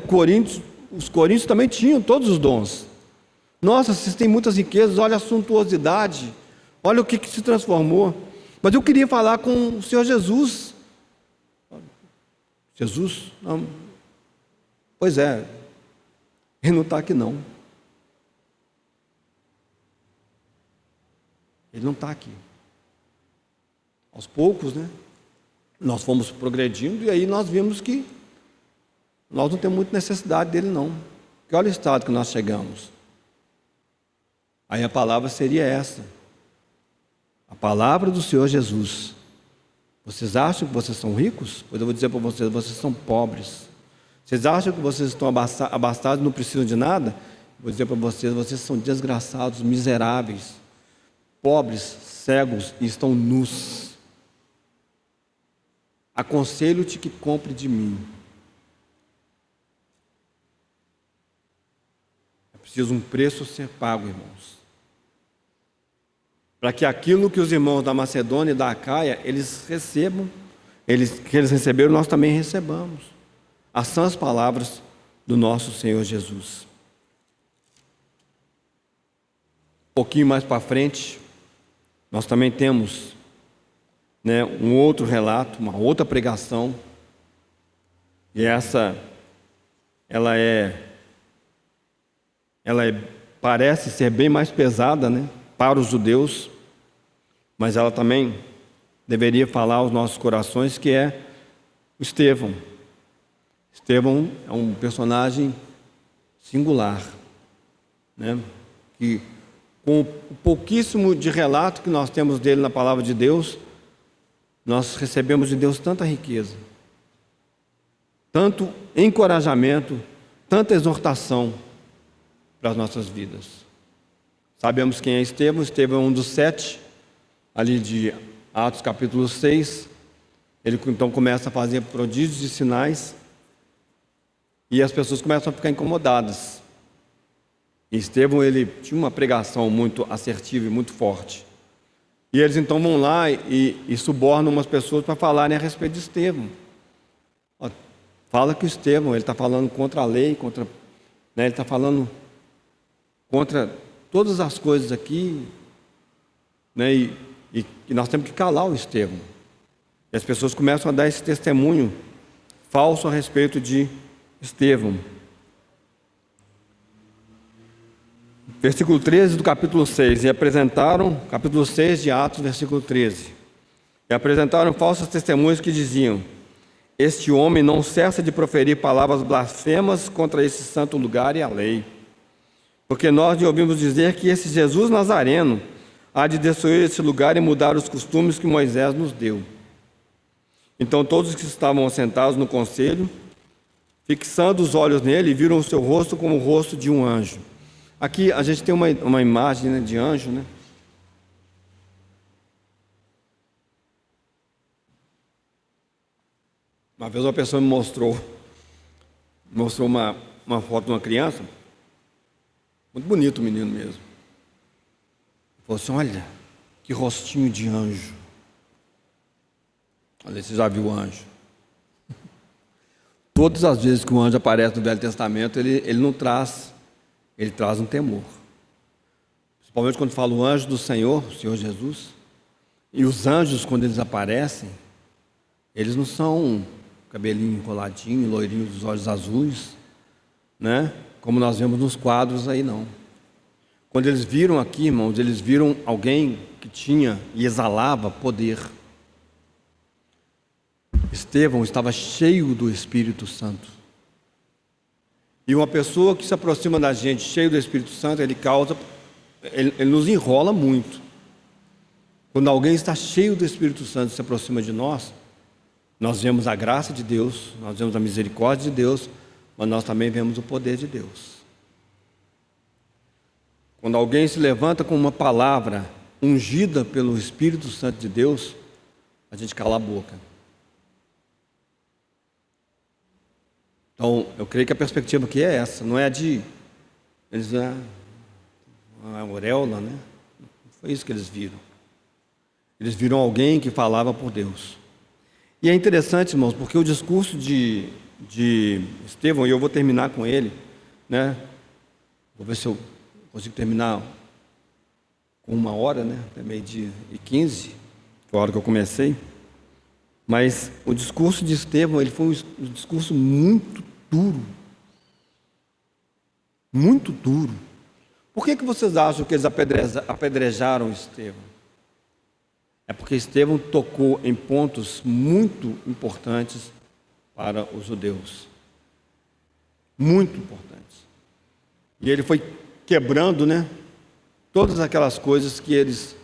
Os coríntios também tinham todos os dons. Nossa, vocês têm muitas riquezas, olha a suntuosidade, olha o que se transformou. Mas eu queria falar com o Senhor Jesus. Jesus, não, Pois é, ele não está aqui não. Ele não está aqui. Aos poucos, né? Nós fomos progredindo e aí nós vimos que nós não temos muita necessidade dele não. Porque olha o estado que nós chegamos. Aí a palavra seria essa. A palavra do Senhor Jesus. Vocês acham que vocês são ricos? Pois eu vou dizer para vocês, vocês são pobres. Vocês acham que vocês estão abastados e não precisam de nada? Vou dizer para vocês, vocês são desgraçados, miseráveis, pobres, cegos e estão nus. Aconselho-te que compre de mim. É preciso um preço ser pago, irmãos. Para que aquilo que os irmãos da Macedônia e da Acaia, eles recebam, que eles receberam, nós também recebamos. As sãs palavras do nosso Senhor Jesus. Um pouquinho mais para frente, nós também temos, né, um outro relato, uma outra pregação. E essa, parece ser bem mais pesada, né, para os judeus, mas ela também deveria falar aos nossos corações, que é Estevão. Estevão é um personagem singular, né, que com o pouquíssimo de relato que nós temos dele na palavra de Deus, nós recebemos de Deus tanta riqueza, tanto encorajamento, tanta exortação para as nossas vidas. Sabemos quem é Estevão. Estevão é um dos 7, ali de Atos capítulo 6. Ele então começa a fazer prodígios e sinais, e as pessoas começam a ficar incomodadas. E Estevão, ele tinha uma pregação muito assertiva e muito forte. E eles então vão lá e subornam umas pessoas para falarem a respeito de Estevão. Fala que o Estevão, ele está falando contra a lei, né, ele está falando contra todas as coisas aqui, né, e nós temos que calar o Estevão. E as pessoas começam a dar esse testemunho falso a respeito de Estevão. Versículo 13 do capítulo 6. E apresentaram, capítulo 6 de Atos, versículo 13. E apresentaram falsas testemunhas que diziam: este homem não cessa de proferir palavras blasfemas contra esse santo lugar e a lei. Porque nós lhe ouvimos dizer que esse Jesus Nazareno há de destruir esse lugar e mudar os costumes que Moisés nos deu. Então todos que estavam sentados no conselho, fixando os olhos nele, viram o seu rosto como o rosto de um anjo. Aqui a gente tem uma imagem, né, de anjo, né? Uma vez uma pessoa me mostrou uma foto de uma criança, muito bonito o menino mesmo. Falou assim: olha, que rostinho de anjo. Olha, você já viu o anjo? Todas as vezes que o anjo aparece no Velho Testamento, ele não traz, ele traz um temor. Principalmente quando fala o anjo do Senhor, o Senhor Jesus. E os anjos, quando eles aparecem, eles não são cabelinho enroladinho, loirinho dos olhos azuis, né? Como nós vemos nos quadros aí, não. Quando eles viram aqui, irmãos, eles viram alguém que tinha e exalava poder. Estevão estava cheio do Espírito Santo. E uma pessoa que se aproxima da gente cheio do Espírito Santo, ele nos enrola muito. Quando alguém está cheio do Espírito Santo e se aproxima de nós, nós vemos a graça de Deus, nós vemos a misericórdia de Deus, mas nós também vemos o poder de Deus. Quando alguém se levanta com uma palavra ungida pelo Espírito Santo de Deus, a gente cala a boca. Então, eu creio que a perspectiva aqui é essa, não é a de eles a auréola, né? Não foi isso que eles viram. Eles viram alguém que falava por Deus. E é interessante, irmãos, porque o discurso de Estevão, e eu vou terminar com ele, né? Vou ver se eu consigo terminar com 1 hora, né? Até 12:15, foi a hora que eu comecei. Mas o discurso de Estevão, ele foi um discurso muito duro, muito duro. Por que vocês acham que eles apedrejaram Estevão? É porque Estevão tocou em pontos muito importantes para os judeus. Muito importantes. E ele foi quebrando, né, todas aquelas coisas que eles...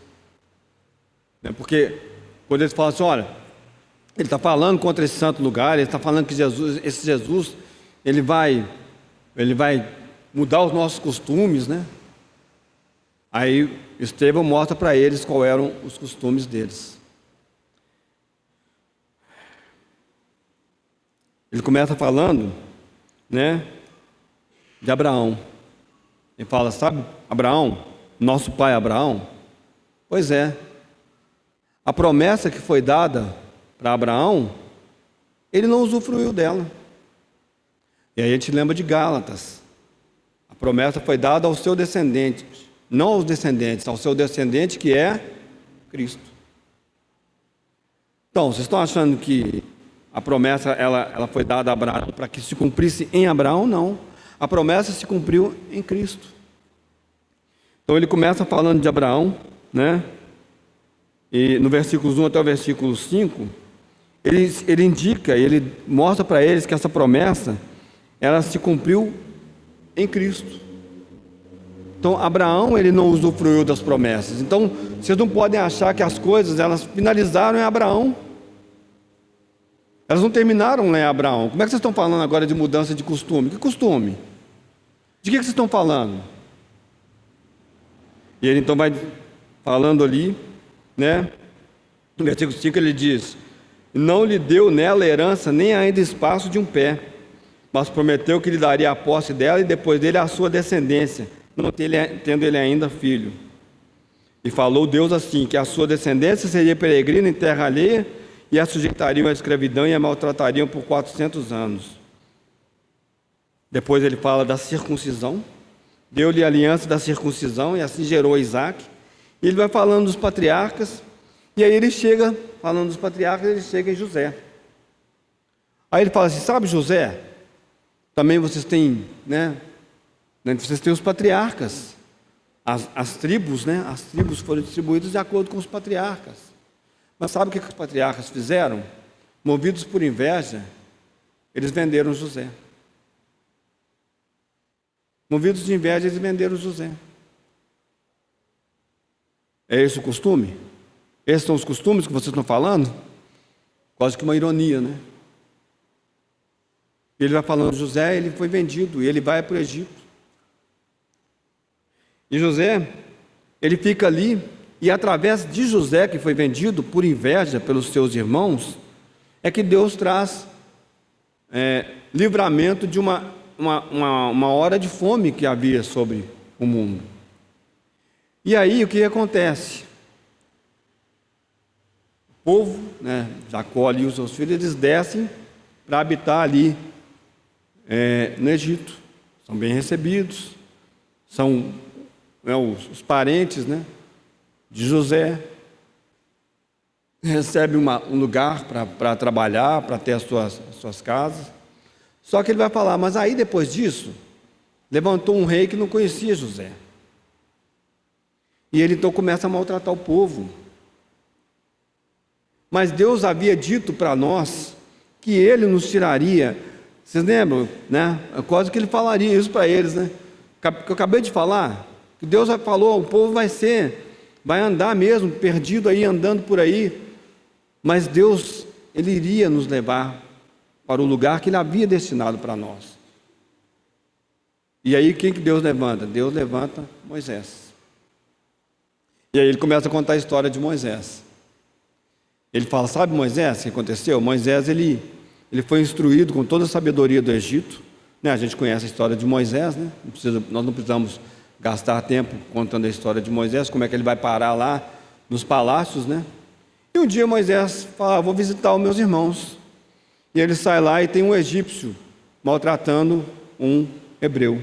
Porque quando eles falam assim, olha, ele está falando contra esse santo lugar, ele está falando que esse Jesus, ele vai mudar os nossos costumes, né? Aí Estevão mostra para eles quais eram os costumes deles. Ele começa falando, né, de Abraão. Ele fala, sabe, Abraão, nosso pai Abraão? Pois é. A promessa que foi dada para Abraão, ele não usufruiu dela. E aí a gente lembra de Gálatas. A promessa foi dada ao seu descendente, não aos descendentes, ao seu descendente que é Cristo. Então, vocês estão achando que a promessa ela foi dada a Abraão para que se cumprisse em Abraão? Não. A promessa se cumpriu em Cristo. Então ele começa falando de Abraão, né? E no versículos 1 até o versículo 5, ele indica, ele mostra para eles que essa promessa, ela se cumpriu em Cristo. Então Abraão, ele não usufruiu das promessas. Então vocês não podem achar que as coisas, elas finalizaram em Abraão. Elas não terminaram lá em Abraão. Como é que vocês estão falando agora de mudança de costume? Que costume? De que vocês estão falando? E ele então vai falando ali, né? No versículo 5 ele diz: não lhe deu nela herança, nem ainda espaço de um pé, mas prometeu que lhe daria a posse dela e depois dele a sua descendência, não tendo ele ainda filho. E falou Deus assim, que a sua descendência seria peregrina em terra alheia, e a sujeitariam à escravidão e a maltratariam por 400 anos. Depois ele fala da circuncisão, deu-lhe a aliança da circuncisão, e assim gerou Isaac. E ele vai falando dos patriarcas, e aí ele chega, falando dos patriarcas, ele chega em José. Aí ele fala assim, sabe José, também vocês têm, né, vocês têm os patriarcas, as tribos, né, as tribos foram distribuídas de acordo com os patriarcas. Mas sabe o que os patriarcas fizeram? Movidos por inveja, eles venderam José. Movidos de inveja, eles venderam José. É esse o costume? Esses são os costumes que vocês estão falando? Quase que uma ironia, né? Ele vai falando, José, ele foi vendido, e ele vai para o Egito. E José, ele fica ali, e através de José, que foi vendido por inveja pelos seus irmãos, é que Deus traz livramento de uma hora de fome que havia sobre o mundo. E aí o que acontece? O povo, né, Jacó e os seus filhos, eles descem para habitar ali no Egito. São bem recebidos, são os parentes, né, de José. Recebe um lugar para trabalhar, para ter as suas casas. Só que ele vai falar, mas aí depois disso, levantou um rei que não conhecia José. E ele então começa a maltratar o povo. Mas Deus havia dito para nós que ele nos tiraria. Vocês lembram, né? Quase que ele falaria isso para eles, né? Que eu acabei de falar, que Deus falou, o povo vai andar mesmo, perdido aí, andando por aí. Mas Deus, ele iria nos levar para o lugar que ele havia destinado para nós. E aí quem que Deus levanta? Deus levanta Moisés. E aí ele começa a contar a história de Moisés. Ele fala, sabe Moisés, o que aconteceu? Moisés, ele foi instruído com toda a sabedoria do Egito, né? A gente conhece a história de Moisés, né? Nós não precisamos gastar tempo contando a história de Moisés, como é que ele vai parar lá nos palácios, né? E um dia Moisés fala, vou visitar os meus irmãos. E ele sai lá e tem um egípcio maltratando um hebreu.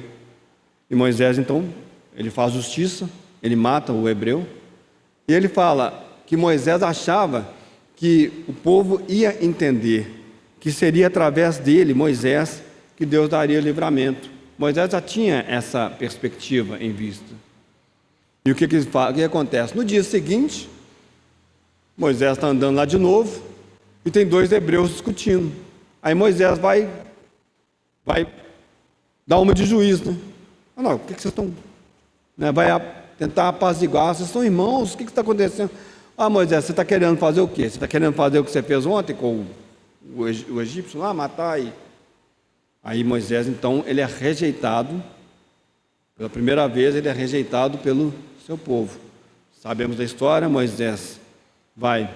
E Moisés, então, ele faz justiça, ele mata o hebreu. E ele fala que Moisés achava que o povo ia entender que seria através dele, Moisés, que Deus daria livramento. Moisés já tinha essa perspectiva em vista. E o que acontece? No dia seguinte, Moisés está andando lá de novo e tem dois hebreus discutindo. Aí Moisés vai dar uma de juiz, né? Não, o que vocês estão... Né? Vai tentar apaziguar, vocês são irmãos, o que está acontecendo? Moisés, você está querendo fazer o quê? Você está querendo fazer o que você fez ontem com o egípcio lá, matar e... Aí Moisés, então, ele é rejeitado, pela primeira vez ele é rejeitado pelo seu povo. Sabemos da história, Moisés vai,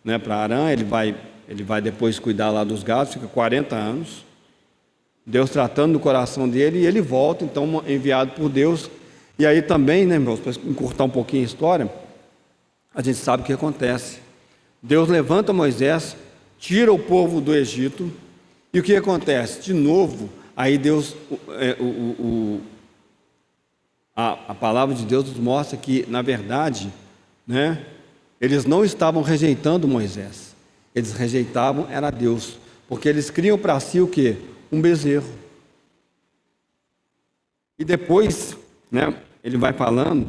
né, para Arã, ele vai depois cuidar lá dos gados, fica 40 anos, Deus tratando do coração dele, e ele volta, então, enviado por Deus. E aí também, né, irmãos, para encurtar um pouquinho a história, a gente sabe o que acontece. Deus levanta Moisés, tira o povo do Egito, e o que acontece? De novo, aí Deus, a palavra de Deus nos mostra que, na verdade, né, eles não estavam rejeitando Moisés, eles rejeitavam era Deus, porque eles criam para si o quê? Um bezerro. E depois, né, ele vai falando,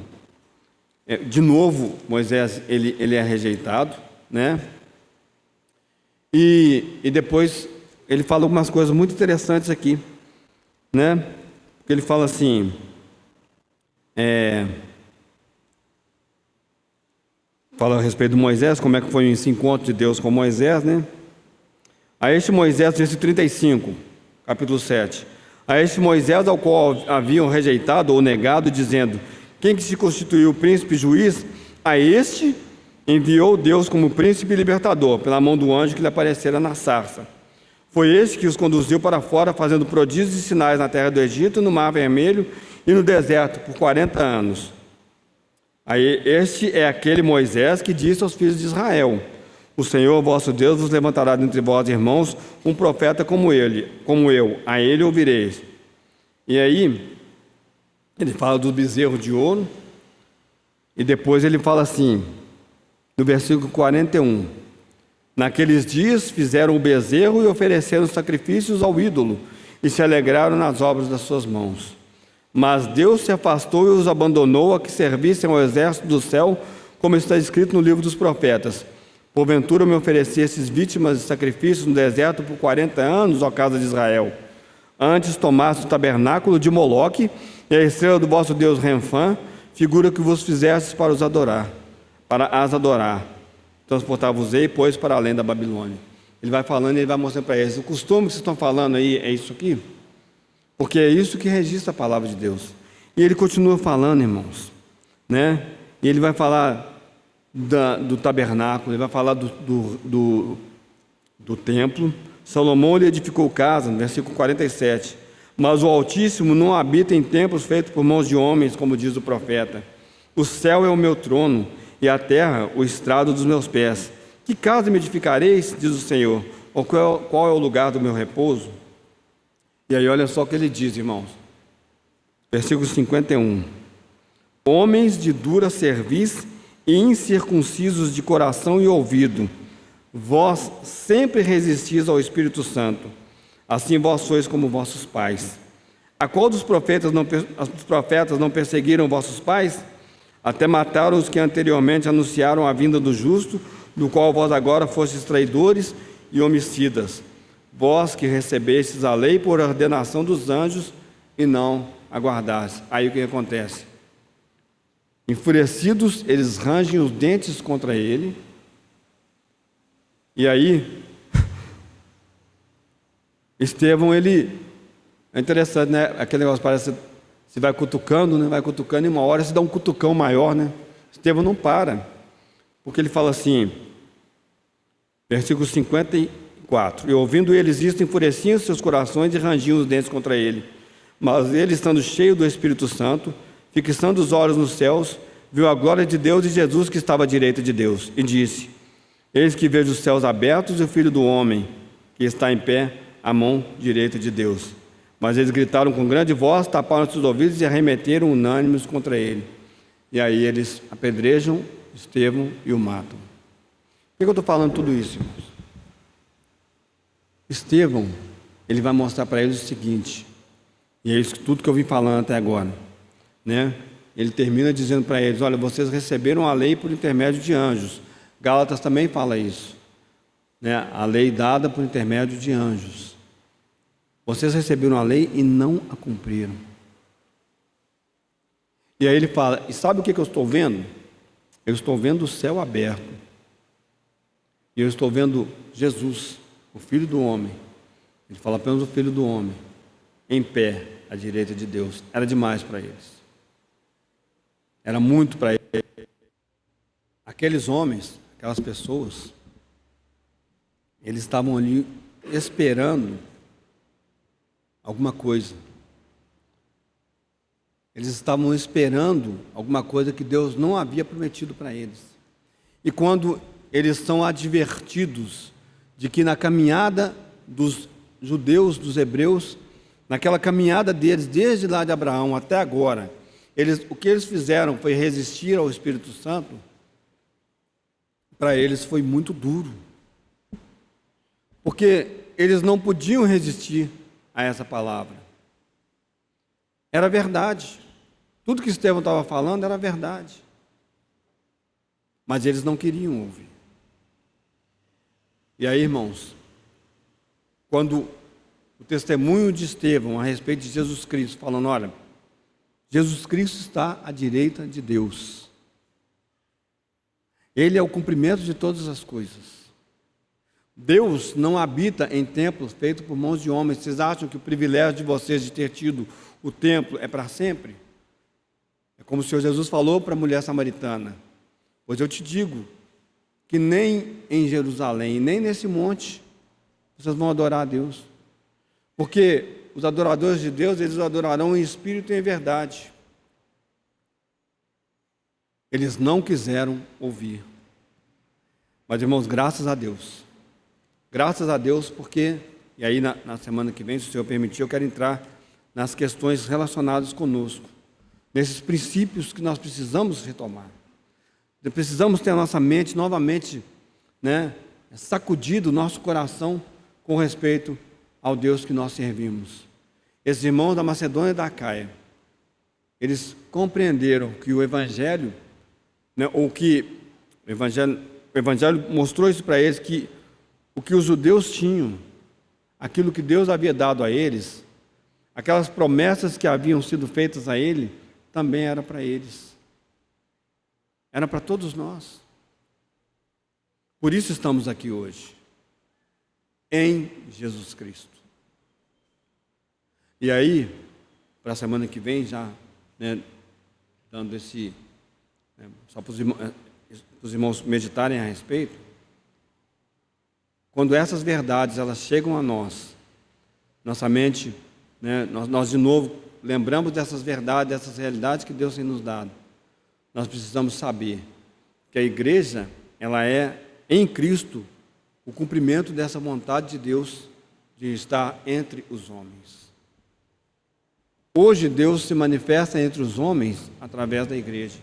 de novo, Moisés, ele é rejeitado, né, e depois ele fala algumas coisas muito interessantes aqui, né, porque ele fala assim, fala a respeito de Moisés, como é que foi esse encontro de Deus com Moisés, né? A este Moisés, versículo 35, capítulo 7. A este Moisés, ao qual haviam rejeitado ou negado, dizendo: quem que se constituiu príncipe e juiz? A este enviou Deus como príncipe e libertador, pela mão do anjo que lhe aparecera na sarça. Foi este que os conduziu para fora, fazendo prodígios e sinais na terra do Egito, no Mar Vermelho e no deserto, por 40 anos. Aí, este é aquele Moisés que disse aos filhos de Israel: o Senhor vosso Deus vos levantará dentre vós, irmãos, um profeta como eu, a ele ouvireis. E aí, ele fala do bezerro de ouro, e depois ele fala assim, no versículo 41, naqueles dias fizeram o bezerro e ofereceram sacrifícios ao ídolo, e se alegraram nas obras das suas mãos. Mas Deus se afastou e os abandonou a que servissem ao exército do céu, como está escrito no livro dos profetas. Porventura me oferecestes vítimas de sacrifícios no deserto por 40 anos, ó casa de Israel. Antes tomaste o tabernáculo de Moloque e a estrela do vosso Deus Renfã, figura que vos fizestes para as adorar. Transportar-vos-ei, pois, para além da Babilônia. Ele vai falando e ele vai mostrando para eles: o costume que vocês estão falando aí é isso aqui? Porque é isso que registra a palavra de Deus. E ele continua falando, irmãos, né? E ele vai falar do tabernáculo, ele vai falar do templo. Salomão lhe edificou casa, no versículo 47. Mas o Altíssimo não habita em templos feitos por mãos de homens, como diz o profeta. O céu é o meu trono, e a terra o estrado dos meus pés. Que casa me edificareis, diz o Senhor? Ou qual é o lugar do meu repouso? E aí olha só o que ele diz, irmãos. Versículo 51. Homens de dura cerviz e incircuncisos de coração e ouvido, vós sempre resistis ao Espírito Santo, assim vós sois como vossos pais. A qual dos profetas não perseguiram vossos pais? Até mataram os que anteriormente anunciaram a vinda do justo, do qual vós agora fostes traidores e homicidas. Vós que recebestes a lei por ordenação dos anjos e não aguardastes. Aí o que acontece? Enfurecidos, eles rangem os dentes contra ele. E aí, Estevão, ele... É interessante, né? Aquele negócio parece... Você vai cutucando, né? Vai cutucando, e uma hora se dá um cutucão maior, né? Estevão não para. Porque ele fala assim, versículo 54. E ouvindo eles isto, enfureciam seus corações e rangiam os dentes contra ele. Mas ele, estando cheio do Espírito Santo, fixando os olhos nos céus, viu a glória de Deus e Jesus que estava à direita de Deus, e disse: eis que vejo os céus abertos e o Filho do Homem, que está em pé à mão direita de Deus. Mas eles gritaram com grande voz, taparam seus ouvidos e arremeteram unânimes contra ele. E aí eles apedrejam Estevão e o matam. Por que eu estou falando tudo isso, irmãos? Estevão, ele vai mostrar para eles o seguinte: E é isso tudo que eu vim falando até agora, né? Ele termina dizendo para eles: olha, vocês receberam a lei por intermédio de anjos. Gálatas também fala isso, né? A lei dada por intermédio de anjos. Vocês receberam a lei e não a cumpriram. E aí ele fala: e sabe o que eu estou vendo? Eu estou vendo o céu aberto. E eu estou vendo Jesus, o Filho do Homem. Ele fala apenas o Filho do Homem, em pé à direita de Deus. Era demais para eles. Era muito para eles. Aqueles homens, aquelas pessoas, eles estavam ali esperando alguma coisa. Eles estavam esperando alguma coisa que Deus não havia prometido para eles. E quando eles são advertidos de que na caminhada dos judeus, dos hebreus, naquela caminhada deles, desde lá de Abraão até agora, o que eles fizeram foi resistir ao Espírito Santo, para eles foi muito duro. Porque eles não podiam resistir a essa palavra. Era verdade. Tudo que Estevão estava falando era verdade. Mas eles não queriam ouvir. E aí, irmãos, quando o testemunho de Estevão a respeito de Jesus Cristo, falando: olha, Jesus Cristo está à direita de Deus. Ele é o cumprimento de todas as coisas. Deus não habita em templos feitos por mãos de homens. Vocês acham que o privilégio de vocês de ter tido o templo é para sempre? É como o Senhor Jesus falou para a mulher samaritana: pois eu te digo que nem em Jerusalém, nem nesse monte, vocês vão adorar a Deus. Porque os adoradores de Deus, eles o adorarão em espírito e em verdade. Eles não quiseram ouvir. Mas, irmãos, graças a Deus. Graças a Deus, porque, e aí na semana que vem, se o Senhor permitir, eu quero entrar nas questões relacionadas conosco, nesses princípios que nós precisamos retomar. Precisamos ter a nossa mente novamente, né, sacudido o nosso coração com respeito ao Deus que nós servimos. Esses irmãos da Macedônia e da Acaia, eles compreenderam que o Evangelho, né, o Evangelho mostrou isso para eles, que o que os judeus tinham, aquilo que Deus havia dado a eles, aquelas promessas que haviam sido feitas a ele, também era para eles. Era para todos nós. Por isso estamos aqui hoje, em Jesus Cristo. E aí, para a semana que vem, já, né, dando esse, né, só para os irmãos meditarem a respeito, quando essas verdades elas chegam a nós, nossa mente, né, nós de novo lembramos dessas verdades, dessas realidades que Deus tem nos dado. Nós precisamos saber que a igreja, ela é em Cristo o cumprimento dessa vontade de Deus de estar entre os homens. Hoje Deus se manifesta entre os homens através da igreja.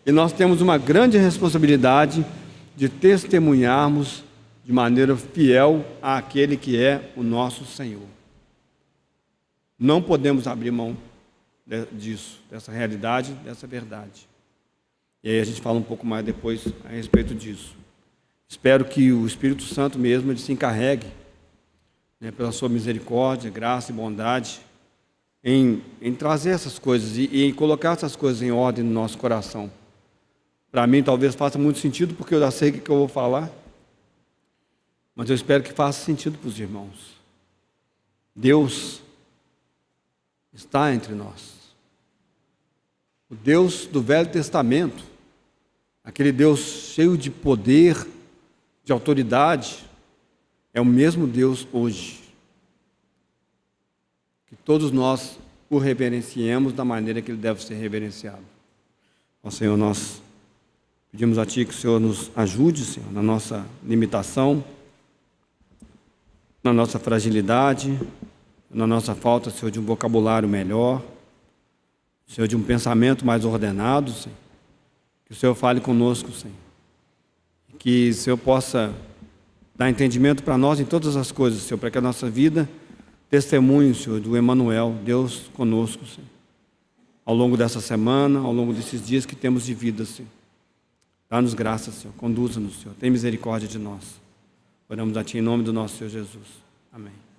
E nós temos uma grande responsabilidade de testemunharmos de maneira fiel àquele que é o nosso Senhor. Não podemos abrir mão disso, dessa realidade, dessa verdade. E aí a gente fala um pouco mais depois a respeito disso. Espero que o Espírito Santo mesmo ele se encarregue, né, pela sua misericórdia, graça e bondade, em trazer essas coisas e em colocar essas coisas em ordem no nosso coração. Para mim talvez faça muito sentido, porque eu já sei o que eu vou falar, mas eu espero que faça sentido para os irmãos. Deus está entre nós. O Deus do Velho Testamento, aquele Deus cheio de poder, de autoridade, é o mesmo Deus hoje. Que todos nós o reverenciemos da maneira que ele deve ser reverenciado. Ó Senhor, nós pedimos a Ti que o Senhor nos ajude, Senhor, na nossa limitação, na nossa fragilidade, na nossa falta, Senhor, de um vocabulário melhor, Senhor, de um pensamento mais ordenado, Senhor. Que o Senhor fale conosco, Senhor. Que o Senhor possa dar entendimento para nós em todas as coisas, Senhor, para que a nossa vida testemunho, Senhor, do Emanuel, Deus conosco, Senhor. Ao longo dessa semana, ao longo desses dias que temos de vida, Senhor. Dá-nos graça, Senhor. Conduza-nos, Senhor. Tem misericórdia de nós. Oramos a Ti em nome do nosso Senhor Jesus. Amém.